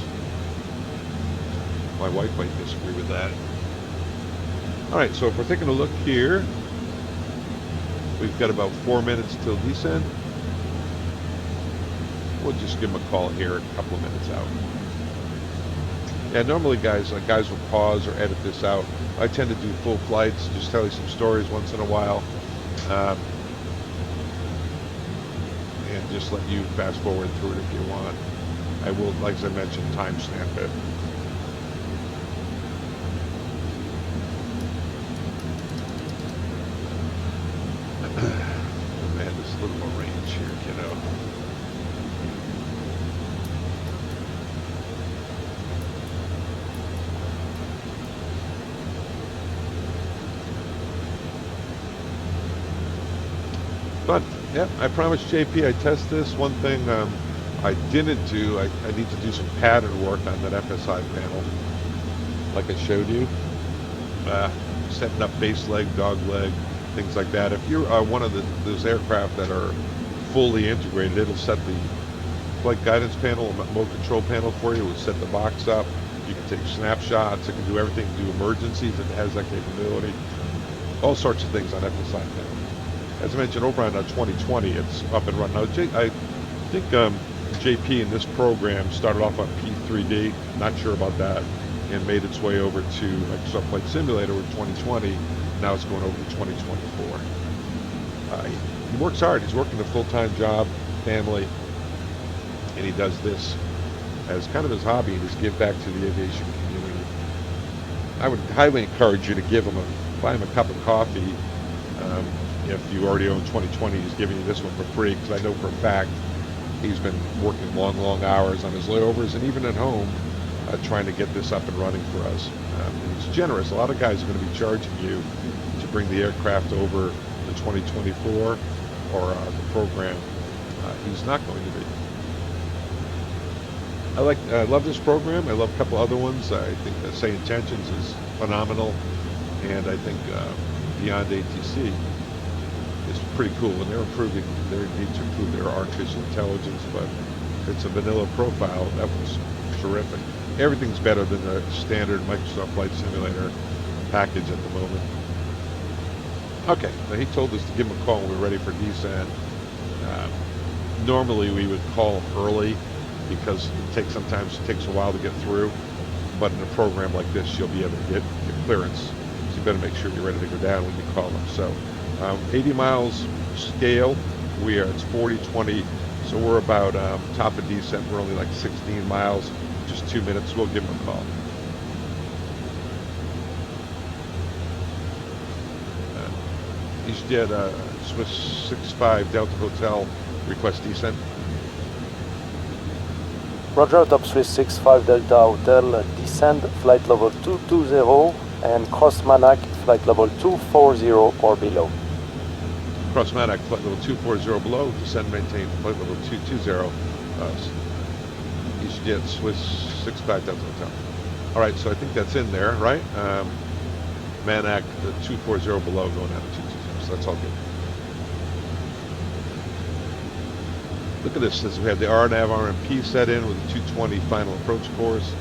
My wife might disagree with that. All right, so if we're taking a look here, we've got about 4 minutes till descent. We'll just give them a call here a couple of minutes out. Yeah, normally guys will pause or edit this out. I tend to do full flights, just tell you some stories once in a while, and just let you fast forward through it if you want. I will, like I mentioned, timestamp it. Man, there's a little more range here, you know. But yeah, I promised JP I'd test this. One thing I didn't do, I need to do some pattern work on that FSiPanel, like I showed you. Setting up base leg, dog leg, things like that. If you're one of those aircraft that are fully integrated, it'll set the flight guidance panel, mode control panel for you. It'll set the box up. You can take snapshots. It can do everything. Do emergencies. It has that capability. All sorts of things on FSiPanel. As I mentioned, over on 2020, it's up and running. Now, I think JP in this program started off on P3D, not sure about that, and made its way over to Microsoft Flight Simulator with 2020. Now it's going over to 2024. He works hard. He's working a full-time job, family, and he does this as kind of his hobby and his give back to the aviation community. I would highly encourage you to buy him a cup of coffee. If you already own 2020, he's giving you this one for free, because I know for a fact he's been working long, long hours on his layovers and even at home trying to get this up and running for us. And he's generous. A lot of guys are going to be charging you to bring the aircraft over to 2024 or the program. He's not going to be. I love this program. I love a couple other ones. I think Say Intentions is phenomenal, and I think Beyond ATC is pretty cool, and they're improving. They need to improve their artificial intelligence, but it's a vanilla profile. That was terrific. Everything's better than the standard Microsoft Flight Simulator package at the moment. Okay, now he told us to give him a call when we're ready for descent. Normally we would call early because sometimes it takes a while to get through, but in a program like this you'll be able to get clearance, so you better make sure you're ready to go down when you call them. So 80 miles scale, it's 40-20, so we're about top of descent. We're only like 16 miles, just 2 minutes. We'll give him a call. EasyJet Swiss 65 Delta Hotel, request descent. Roger, Top Swiss 65 Delta Hotel, descend flight level 220 and cross Manac flight level 240 or below. Cross Manac flight level 240 below, descend maintain flight level 220. EasyJet Swiss 65 Delta Hotel. All right, so I think that's in there, right? Manac 240 below, going out to 220, so that's all good. Look at this. Says we have the RNAV RMP set in with the 220 final approach course.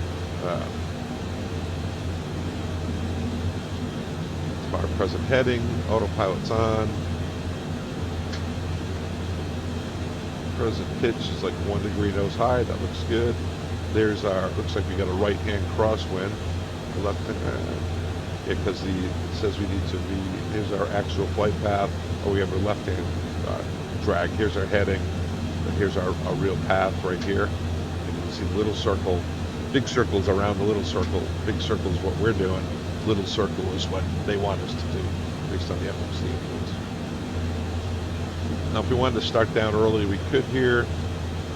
Our present heading, autopilot's on. Present pitch is like 1 degree nose high. That looks good. There's our, looks like we got a right-hand crosswind. The left, yeah, because it says we need to be, here's our actual flight path. Oh, we have our left-hand drag. Here's our heading. And here's our real path right here. And you can see the little circle. Big circles around the little circle. Big circle is what we're doing. Little circle is what they want us to do based on the FMC inputs. Now, if we wanted to start down early, we could here.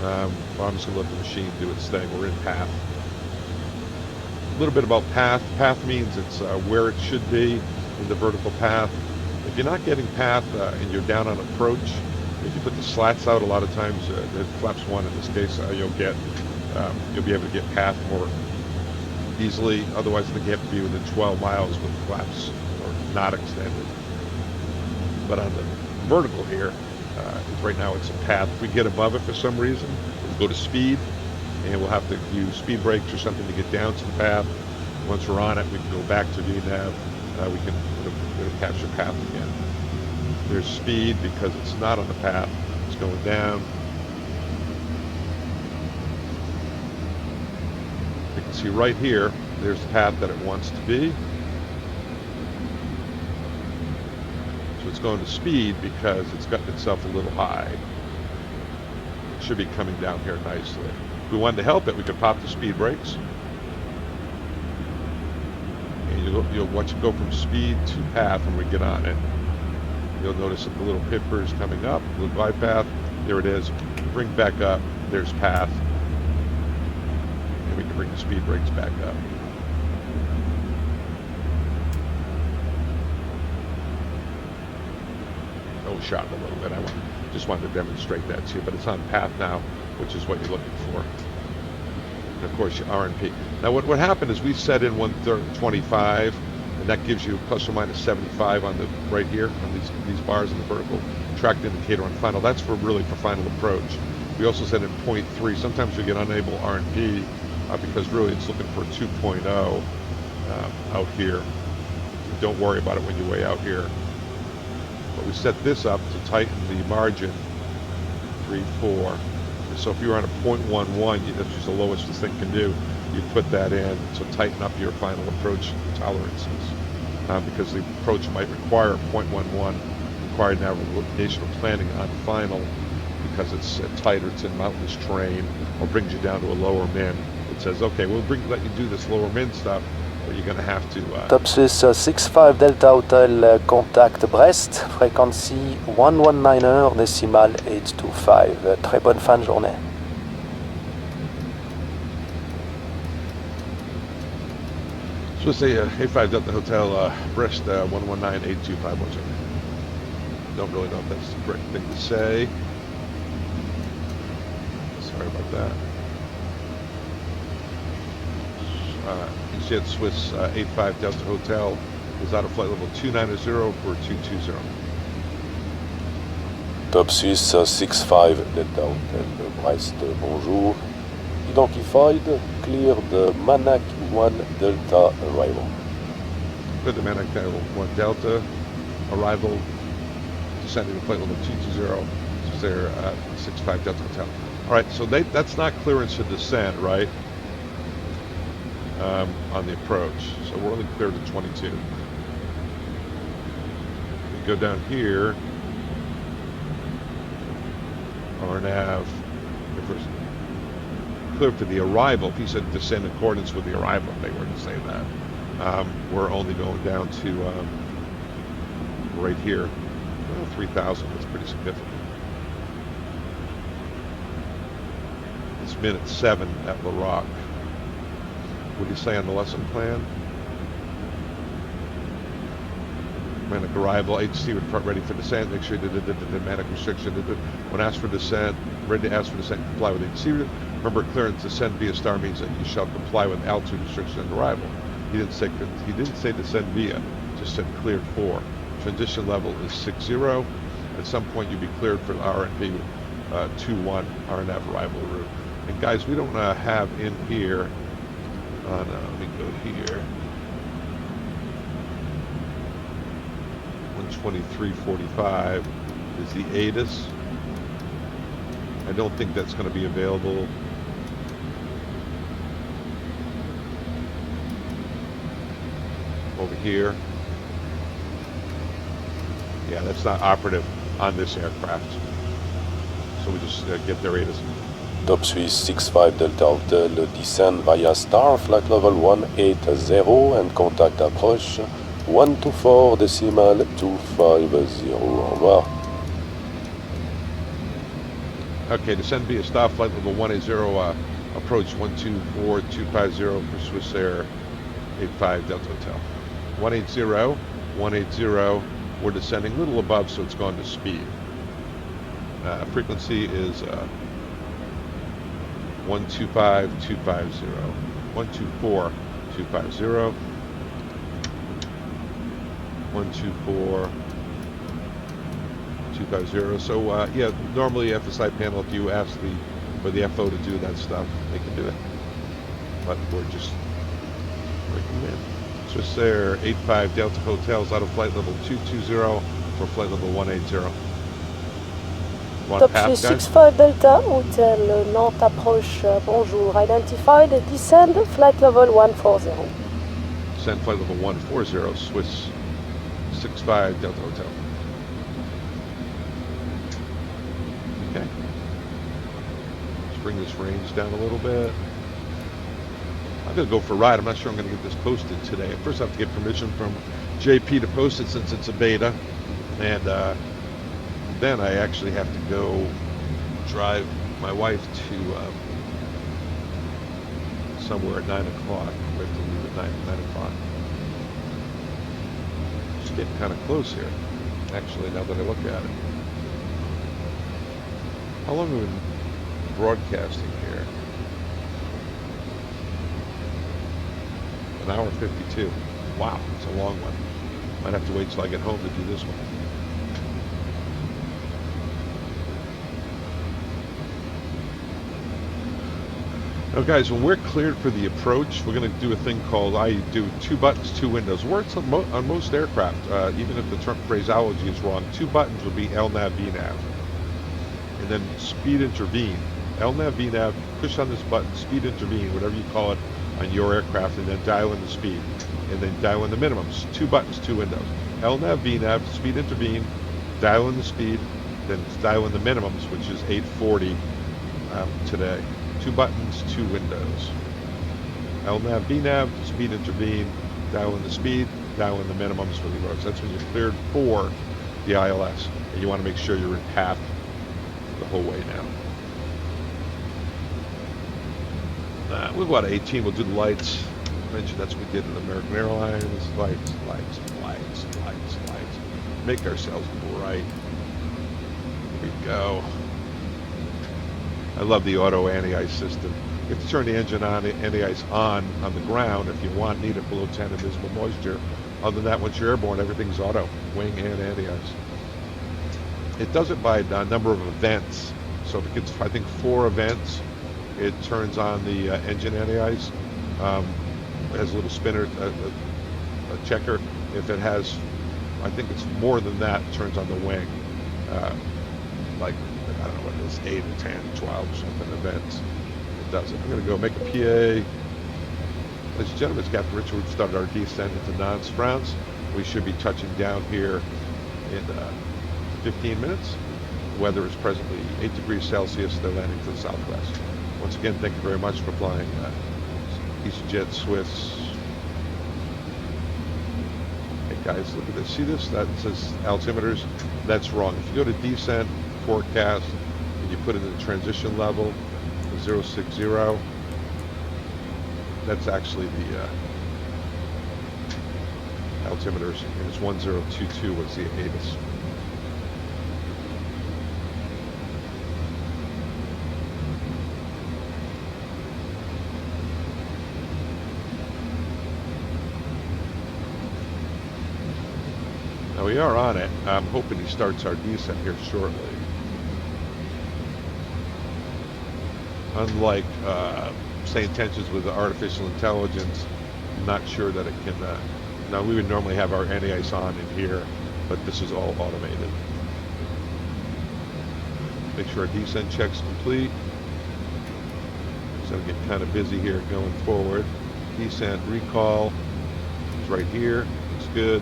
Well, I'm just going to let the machine do its thing. We're in path. A little bit about path. Path means it's where it should be in the vertical path. If you're not getting path and you're down on approach, if you put the slats out, a lot of times, the flaps 1 in this case, you'll be able to get path more easily. Otherwise, I think you have to be within 12 miles with the flaps or not extended. But on the vertical here, right now it's a path. If we get above it for some reason, we'll go to speed, and we'll have to use speed brakes or something to get down to the path. Once we're on it, we can go back to VNAV. We can capture path again. There's speed because it's not on the path. It's going down. You can see right here, there's the path that it wants to be. So it's going to speed because it's gotten itself a little high. It should be coming down here nicely. If we wanted to help it, we could pop the speed brakes. And you'll watch it go from speed to path when we get on it. You'll notice that the little pipper is coming up, little glide path. There it is. Bring back up. There's path. And we can bring the speed brakes back up. Shot a little bit. I just wanted to demonstrate that to you, but it's on path now, which is what you're looking for. And of course, your RNP. Now, what happened is we set in 125, and that gives you plus or minus 75 on the right here on these bars in the vertical tracked indicator on final. That's for final approach. We also set in 0.3. Sometimes we get unable RNP because really it's looking for 2.0 out here. Don't worry about it when you're way out here. But we set this up to tighten the margin, 3, 4. So if you're on a 0.11, that's just the lowest this thing can do. You put that in to tighten up your final approach tolerances. Because the approach might require 0.11 required navigational planning on final because it's tighter, it's in mountainous terrain, or brings you down to a lower min. It says, okay, we'll let you do this lower min stuff, but you're going to have to... Top Swiss 65 Delta Hotel, contact Brest, frequency 119h,825. Très bonne fin de journée. So let's say 85 Delta Hotel, Brest 119.825. Don't really know if that's the correct thing to say. Sorry about that. Jet Swiss 85 Delta Hotel is out of flight level 290 for 220. Top Swiss 65 Delta Hotel, Brest, bonjour. Identified, cleared Manac 1 Delta arrival. Cleared the Manac 1 Delta arrival, descending to flight level 220. This is their 65 Delta Hotel. All right, so that's not clearance to descend, right? On the approach, so we're only cleared to 22. We go down here, RNAV, if we're clear for the arrival. If he said descend in accordance with the arrival, if they were to say that, we're only going down to right here, 3,000. That's pretty significant. It's minute 7 at La Roque. What do you say on the lesson plan? Manic arrival, HC would ready for descent, make sure you did the manic restriction. When asked for descent, ready to ask for descent, comply with HC. Remember, clearance descent via star means that you shall comply with altitude restriction and arrival. He didn't say descend via, just said cleared for. Transition level is 60. At some point you'll be cleared for RNP 21 RNAV arrival route. And guys, we don't have in here on, let me go here, 123.45 is the ATIS. I don't think that's going to be available. Over here. Yeah, that's not operative on this aircraft. So we just get their ATIS. Top Swiss 65 Delta Hotel, descend via star, flight level 180 and contact approach 124.250. Au revoir. Okay, descend via star, flight level 180, approach 124.250 for Swiss Air 85 Delta Hotel. 180, we're descending a little above, so it's gone to speed. Frequency is 125.250, 124.250, 124.250. So yeah, normally FSiPanel, if you ask for the FO to do that stuff, they can do it. But we're just breaking in. Swiss Air 85 Delta Hotels out of flight level 220 for flight level 180. Top Swiss 65 Delta Hotel, Nantes approche, bonjour, identified, descend, flight level 140. Descend flight level 140, Swiss 65 Delta Hotel. Okay. Let's bring this range down a little bit. I'm going to go for a ride. I'm not sure I'm going to get this posted today. First I have to get permission from JP to post it since it's a beta. And then I actually have to go drive my wife to somewhere at 9 o'clock. We have to leave at 9 o'clock. It's getting kind of close here, actually, now that I look at it. How long have we been broadcasting here? An hour 52. Wow, it's a long one. Might have to wait till I get home to do this one. Now guys, when we're cleared for the approach, we're going to do a thing called, I do 2 buttons, 2 windows. Works on most aircraft, even if the term phraseology is wrong. 2 buttons would be LNAV, VNAV. And then speed intervene. LNAV, VNAV, push on this button, speed intervene, whatever you call it, on your aircraft, and then dial in the speed. And then dial in the minimums. 2 buttons, 2 windows. LNAV, VNAV, speed intervene, dial in the speed, then dial in the minimums, which is 840 today. 2 buttons, 2 windows. LNAV, VNAV, speed intervene, dial in the speed, dial in the minimums for the roads. That's when you're cleared for the ILS. And you want to make sure you're in path the whole way now. We've got 18, we'll do the lights. I mentioned that's what we did in American Airlines. Lights, lights, lights, lights, lights. Make ourselves bright. Here we go. I love the auto anti-ice system. You have to turn the engine on, anti-ice on the ground if you want, need it below 10 invisible moisture. Other than that, once you're airborne, everything's auto, wing and anti-ice. It does it by a number of events. So if it gets, I think, 4 events, it turns on the engine anti-ice. It has a little spinner, a checker. If it has, I think it's more than that, it turns on the wing. Like, I don't know what it is, 8 or 10, 12 something events. It does it. I'm going to go make a PA. Ladies and gentlemen, it's Captain Richard. We've started our descent into Nantes, France. We should be touching down here in 15 minutes. The weather is presently 8 degrees Celsius. They're landing to the southwest. Once again, thank you very much for flying EasyJet, Swiss. Hey guys, look at this. See this? That says altimeters. That's wrong. If you go to descent, forecast, and you put in the transition level, 060, that's actually the altimeters, and it's 1022 was the ATIS. Now we are on it. I'm hoping he starts our descent here shortly. unlike say intentions with the artificial intelligence, I'm not sure that it can. Now we would normally have our anti-ice on in here, but this is all automated. Make sure our descent check's complete. So I'm getting kind of busy here going forward. Descent recall is right here. Looks good.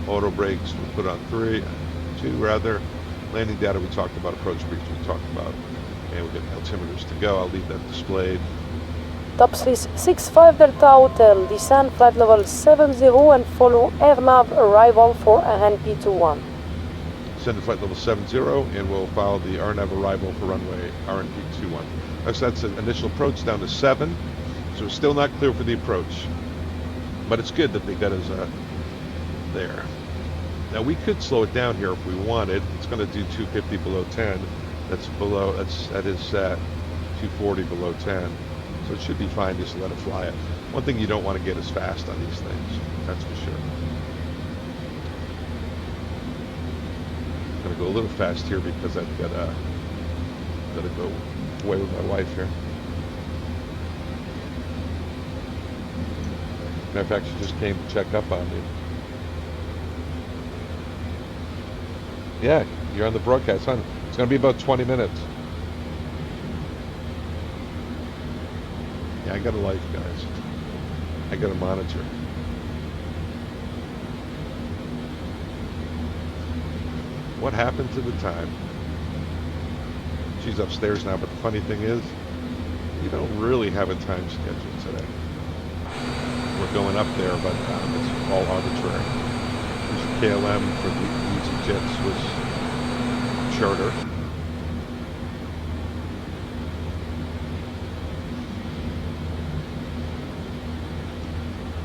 Auto brakes we'll put on 2 rather. Landing data we talked about. Approach speeds we talked about. And we got altimeters to go. I'll leave that displayed. Top Swiss 65 Delta Hotel, descend flight level 70 and follow RNAV arrival for RNP21. Send to flight level 70 and we'll follow the RNAV arrival for runway RNP21. So that's an initial approach down to 7. So it's still not clear for the approach. But it's good that they got us there. Now we could slow it down here if we wanted. It's going to do 250 below 10. That is 240 below 10. So it should be fine just to let it fly it. One thing you don't want to get is fast on these things. That's for sure. I'm going to go a little fast here because I've got to go away with my wife here. Matter of fact, she just came to check up on me. Yeah, you're on the broadcast, huh? It's going to be about 20 minutes. Yeah, I got a life, guys. I got a monitor. What happened to the time? She's upstairs now, but the funny thing is, we don't really have a time schedule today. We're going up there, but it's all arbitrary. There's KLM for the EasyJets was charter.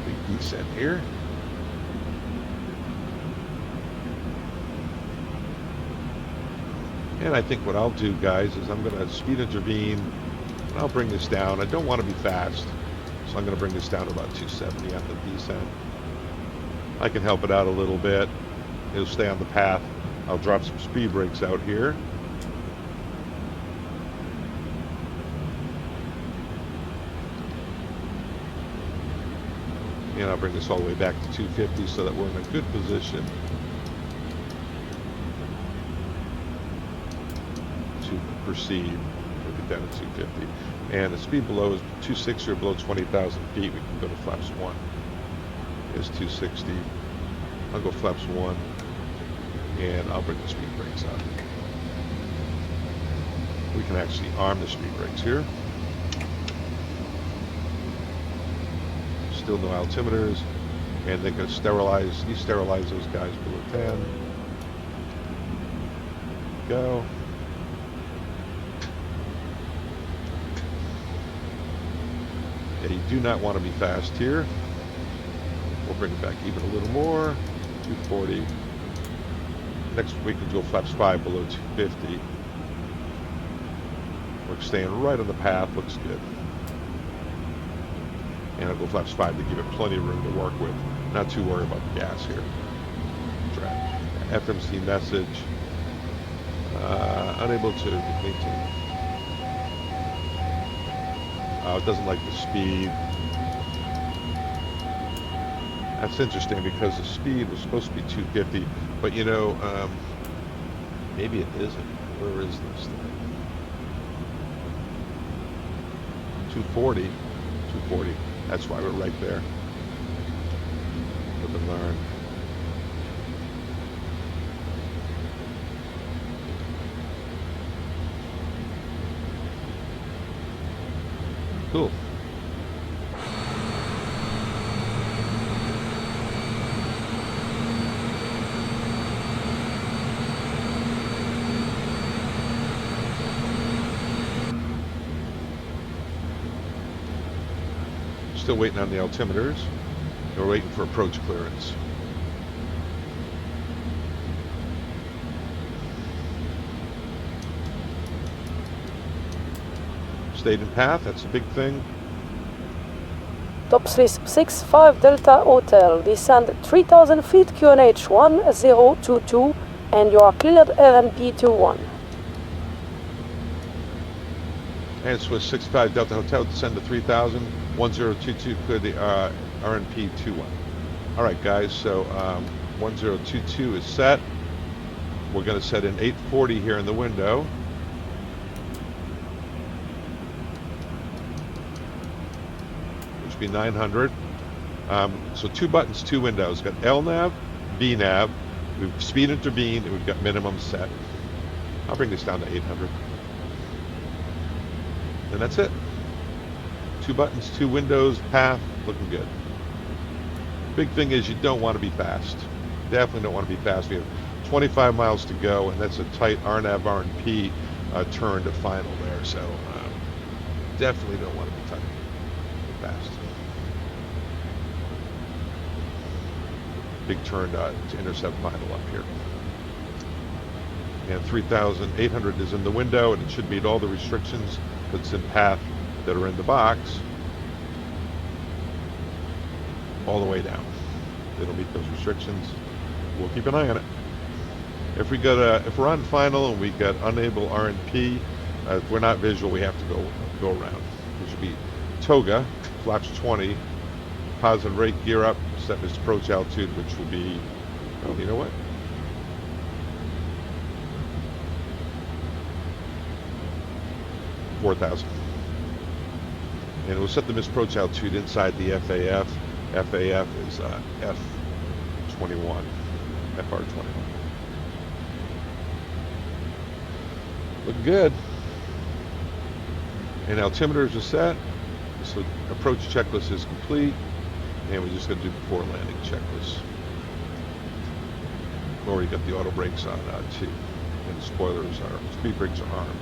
Big descent here. And I think what I'll do, guys, is I'm going to speed intervene, and I'll bring this down. I don't want to be fast, so I'm going to bring this down to about 270 on the descent. I can help it out a little bit. It'll stay on the path. I'll drop some speed brakes out here. And I'll bring this all the way back to 250 so that we're in a good position to proceed. We'll get down to 250. And the speed below is 260 or below 20,000 feet. We can go to flaps 1. Is 260. I'll go flaps 1. And I'll bring the speed brakes up. We can actually arm the speed brakes here. Still no altimeters. And they're going to sterilize those guys below 10. Go. Yeah, you do not want to be fast here. We'll bring it back even a little more. 240. Next we can go flaps 5 below 250. We're staying right on the path. Looks good. And I'll go flaps 5 to give it plenty of room to work with. Not too worried about the gas here. Track. FMC message. Unable to maintain. It doesn't like the speed. That's interesting because the speed was supposed to be 250, but you know, maybe it isn't. Where is this thing? 240. 240. That's why we're right there. Live and learn. Cool. Still waiting on the altimeters. We're waiting for approach clearance. Stayed in path, that's a big thing. Top Swiss 65 Delta Hotel, descend 3000 feet QNH 1022 and you are cleared RNP21. And Swiss 65 Delta Hotel, descend to 3000, 1022, clear the RNP 21. All right, guys, so 1022 is set. We're going to set in 840 here in the window. Which would be 900. So 2 buttons, 2 windows. Got LNAV, VNAV. We've speed intervened, and we've got minimum set. I'll bring this down to 800. And that's it. 2 buttons, 2 windows, path, looking good. Big thing is you don't want to be fast. Definitely don't want to be fast. We have 25 miles to go, and that's a tight RNAV RNP turn to final there. So definitely don't want to be fast. Big turn to intercept final up here. And 3,800 is in the window, and it should meet all the restrictions that's in path that are in the box all the way down. It'll meet those restrictions. We'll keep an eye on it. If we're on final and we got unable RNP, if we're not visual, we have to go around. Which would be toga, flaps 20, positive rate, gear up, set this approach altitude, which will be, oh, you know what? $4,000. And we'll set the misapproach altitude inside the FAF. FAF is F21, FR21. Looking good. And altimeters are set. So approach checklist is complete. And we just got to do before landing checklist. We already got the auto brakes on too. And the spoilers are, speed brakes are armed.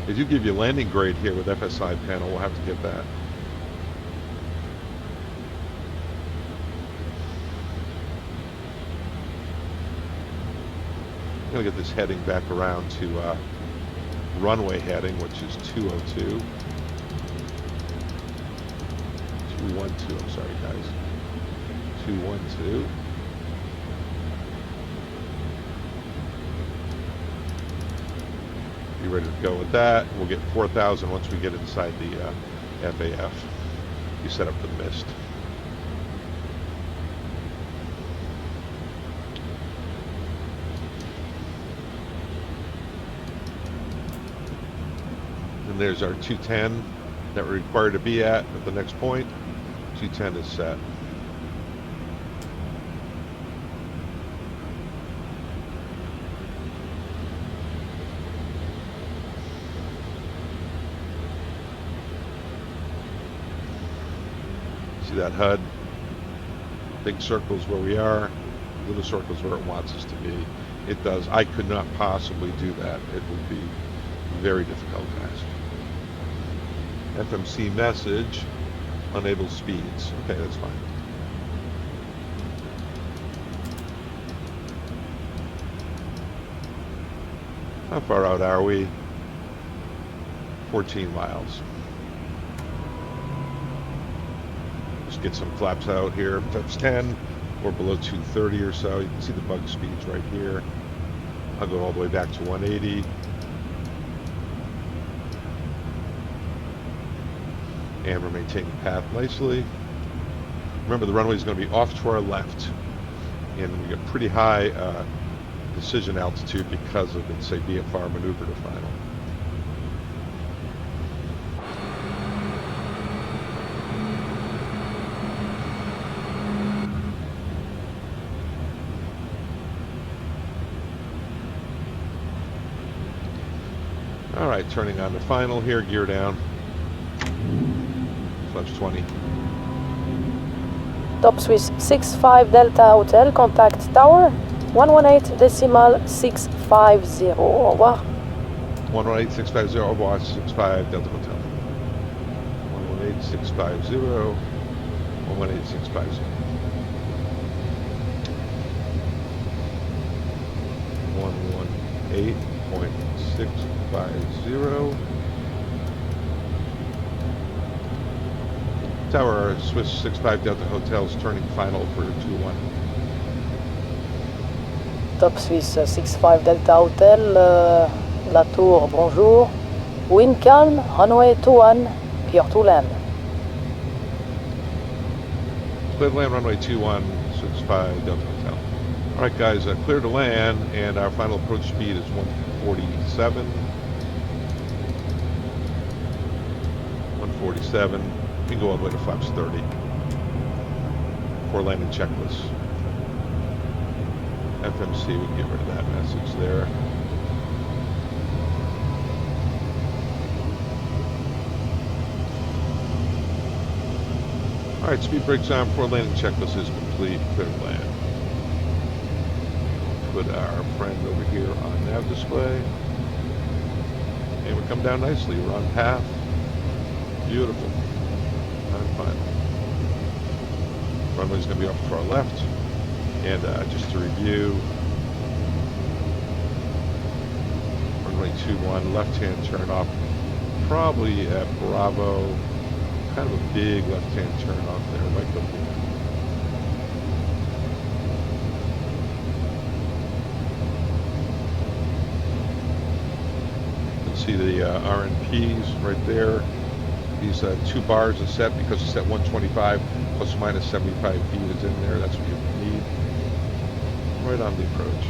They do give you a landing grade here with FSiPanel. We'll have to get that. I'm going to get this heading back around to runway heading, which is 202. 212, I'm sorry guys. 212. Be ready to go with that. We'll get 4,000 once we get inside the FAF. You set up for the mist. And there's our 210 that we're required to be at the next point. 210 is set. See that HUD? Big circles where we are, little circles where it wants us to be. It does. I could not possibly do that. It would be a very difficult task. FMC message, unable speeds. Okay, that's fine. How far out are we? 14 miles. Just get some flaps out here. Flaps 10. We're below 230 or so. You can see the bug speeds right here. I'll go all the way back to 180. And we're maintaining path nicely. Remember, the runway is going to be off to our left. And we get pretty high decision altitude because of, let's say, VFR maneuver to final. All right, turning on to final here, gear down. Flaps 20. Top Swiss 65 Delta Hotel, contact tower 118.650. Au revoir. 118.650, au revoir, 65 Delta Hotel. 118.650, 118.650. 118.650. Tower Swiss 65 Delta Hotels turning final for 2-1. Top Swiss 65 Delta Hotel, La Tour, bonjour. Wind calm, runway 21, clear to land. Clear to land, runway 21, 65 Delta Hotel. All right, guys, clear to land, and our final approach speed is 147. 147. We can go all the way to flaps 30 for landing checklist. FMC, we can get rid of that message there. All right, speed brakes on before landing checklist is complete. Clear to land. Put our friend over here on nav display. And we come down nicely. We're on path. Beautiful. I'm fine. Runway's going to be off to our left. And just to review, runway 21, left-hand turn off, probably at Bravo. Kind of a big left-hand turn off there. Might go through. You can see the RNPs right there. These 2 bars are set because it's at 125 plus or minus 75 feet is in there. That's what you need. Right on the approach.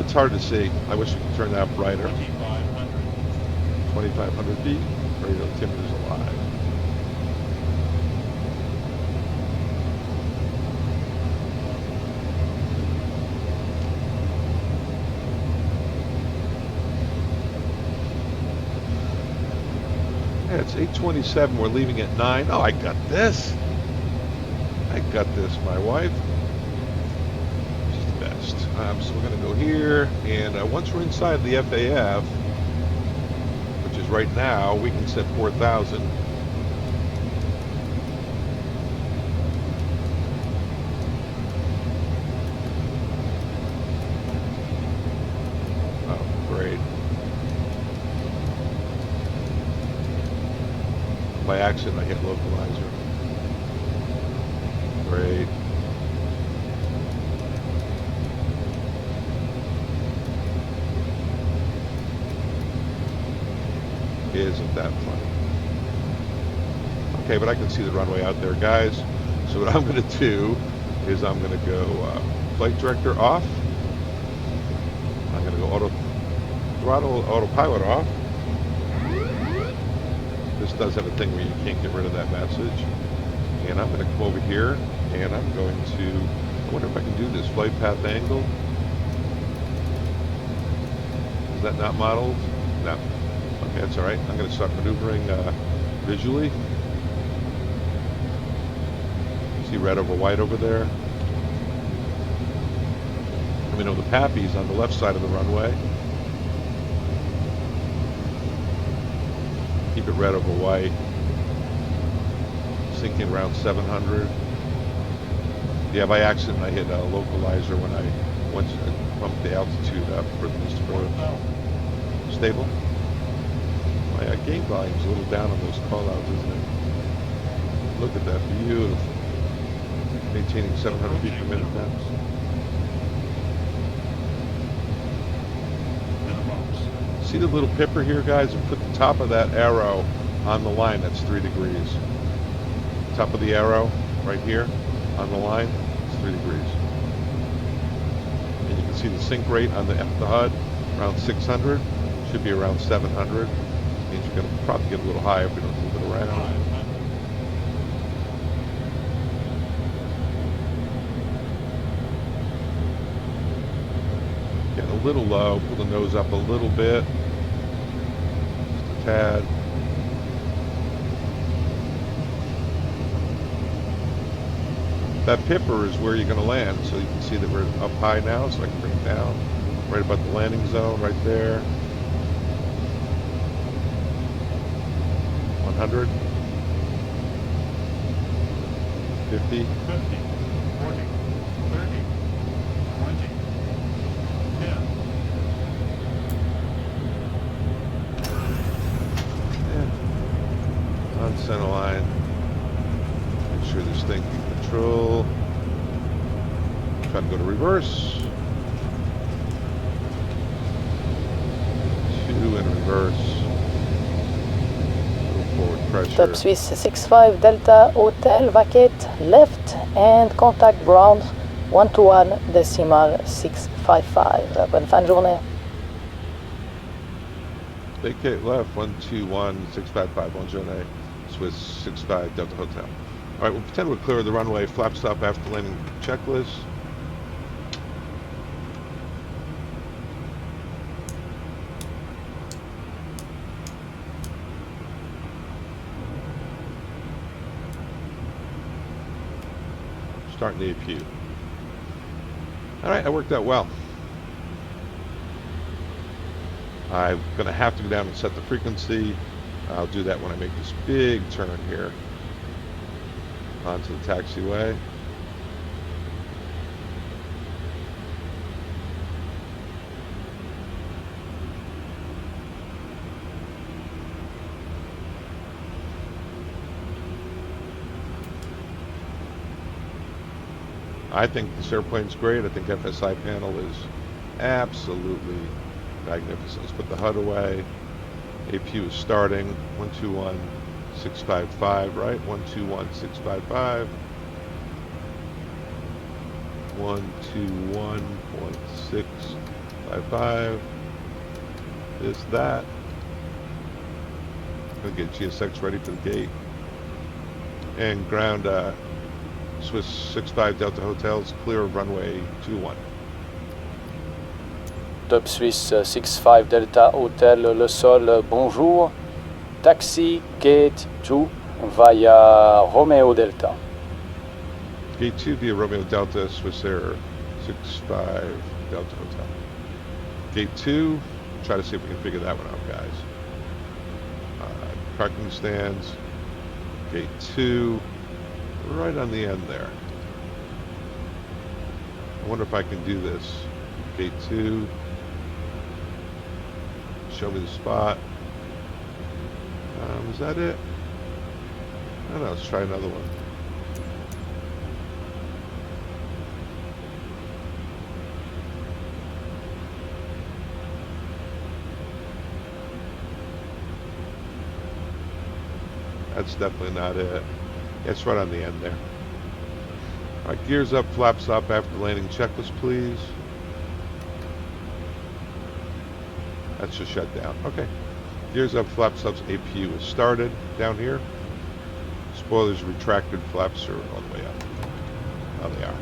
It's hard to see. I wish we could turn that brighter. 2,500 feet. Radio altimeter is alive. Yeah, it's 8:27. We're leaving at 9. Oh, I got this. I got this, my wife. She's the best. So we're going to go here, and once we're inside the FAF, which is right now, we can set 4,000. Oh, great. By accident, I hit localizer. Great. Isn't that funny? Okay, but I can see the runway out there, guys. So what I'm going to do is I'm going to go flight director off. I'm going to go auto throttle, autopilot off. This does have a thing where you can't get rid of that message. And I'm going to come over here, and I'm going to, I wonder if I can do this flight path angle. Is that not modeled? No. Okay, that's all right. I'm going to start maneuvering visually. See red over white over there. And we know the Pappy's on the left side of the runway. Keep it red over white. Sinking around 700. Yeah, by accident I hit a localizer when I once bumped the altitude up for this approach. Stable. My gain volume's a little down on those callouts, isn't it? Look at that, beautiful. Maintaining 700 feet per minute now. See the little pipper here, guys? And put the top of that arrow on the line. That's 3 degrees. Top of the arrow right here on the line, it's 3 degrees. And you can see the sink rate on the HUD around 600. Should be around 700. Means you're going to probably get a little higher if we don't move it around. Getting a little low. Pull the nose up a little bit. Just a tad. That pipper is where you're going to land, so you can see that we're up high now, so I can bring it down right about the landing zone right there. 100, 50, 40, 30, 20, 10. On center line. Make sure this thing neutral. Try to go to reverse. 2 in reverse. Forward pressure. Top Swiss 65 Delta Hotel vacate left and contact ground 121.655. Bonne fin de journée. Vacate left 121.655. Bonne journée. Swiss 65 Delta Hotel. All right, we'll pretend we're clear of the runway. Flap stop after landing checklist. Starting the APU. All right, that worked out well. I'm going to have to go down and set the frequency. I'll do that when I make this big turn here onto the taxiway. I think this airplane's great. I think FSiPanel is absolutely magnificent. Let's put the HUD away. APU is starting. 121.655, right? 121.655. 121.655. Is that? I'm gonna get GSX ready for the gate. And ground Swiss 65 Delta Hotels, clear of runway 21. Top Swiss 65 Delta Hotel, le sol, bonjour. Taxi gate 2 via Romeo Delta. Gate 2 via Romeo Delta, Swiss Air 65 Delta Hotel. Gate 2, try to see if we can figure that one out, guys. Parking stands, gate 2, right on the end there. I wonder if I can do this. Gate 2, show me the spot. Is that it? I don't know, let's try another one. That's definitely not it. It's right on the end there. All right, gears up, flap stop after landing checklist, please. That's just shut down. Okay. Gears up, flap stops, APU is started down here. Spoilers retracted, flaps are all the way up. Oh, they are.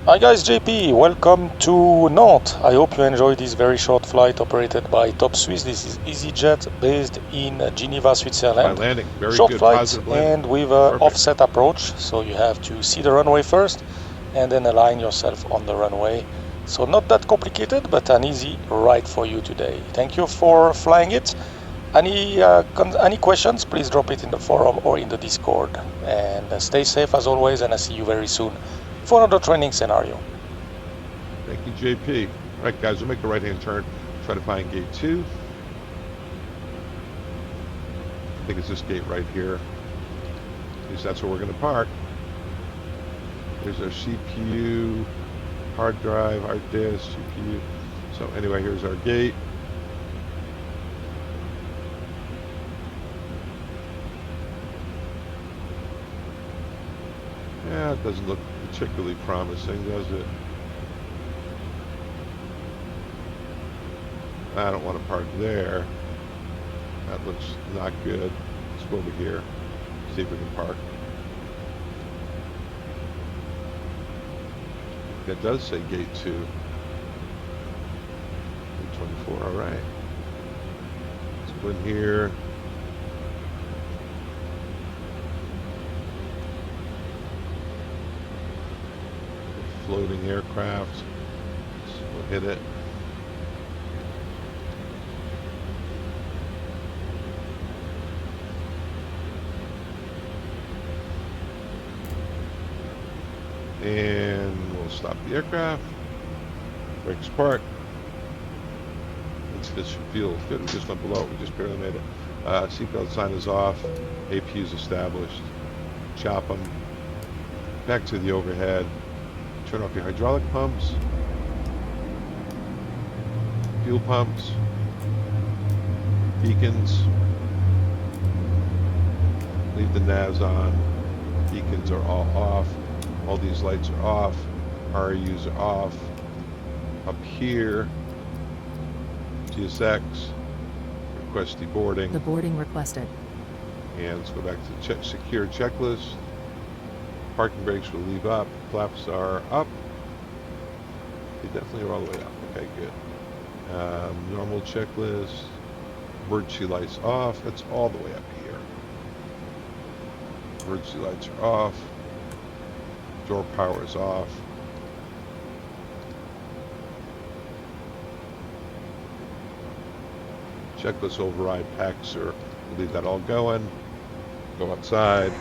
Hi guys, JP, welcome to Nantes. I hope you enjoyed this very short flight operated by Top Swiss. This is EasyJet based in Geneva, Switzerland. By landing, very short good, flight positive landing. and with an offset approach, so you have to see the runway first and then align yourself on the runway. So not that complicated, but an easy ride for you today. Thank you for flying it. Any questions, please drop it in the forum or in the Discord. And stay safe as always, and I'll see you very soon for another training scenario. Thank you, JP. All right, guys, we'll make the right-hand turn. Try to find gate 2. I think it's this gate right here. At least that's where we're going to park. Here's our CPU, hard drive, hard disk, CPU. So anyway, here's our gate. Yeah, it doesn't look particularly promising, does it? I don't want to park there. That looks not good. Let's go over here, see if we can park. That does say gate 2. 24, all right. Let's go in here. Floating aircraft. So we'll hit it. And we'll stop the aircraft. Brakes park. This should feel good. We just went below. We just barely made it. Seatbelt sign is off. APU is established. Chop them. Back to the overhead. Turn off your hydraulic pumps. Fuel pumps. Beacons. Leave the navs on. Beacons are all off. All these lights are off. RAUs are off. Up here, GSX, request deboarding. The boarding requested. And let's go back to the secure checklist. Parking brakes will leave up. Flaps are up. They definitely are all the way up. Okay, good. Normal checklist. Emergency lights off. That's all the way up here. Emergency lights are off. Door power is off. Checklist override packs are, we'll leave that all going. Go outside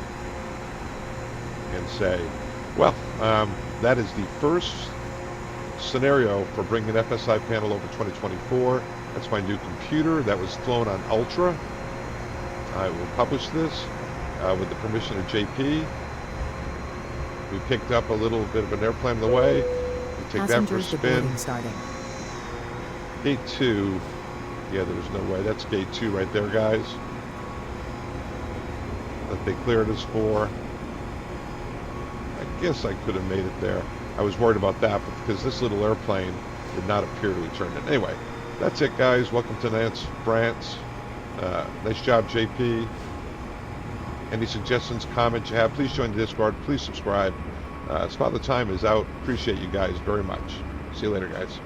and say, well, that is the first scenario for bringing FSiPanel over 2024. That's my new computer that was flown on Ultra. I will publish this with the permission of JP. We picked up a little bit of an airplane on the way. We take that for a spin. Starting. Gate 2. Yeah, there's no way. That's gate 2 right there, guys. That they cleared us for. I guess I could have made it there. I was worried about that, but because this little airplane did not appear to return it. Anyway, that's it, guys. Welcome to Nantes, France. Nice job, JP. Any suggestions, comments you have, please join the Discord. Please subscribe. Spotlight Time is out. Appreciate you guys very much. See you later, guys.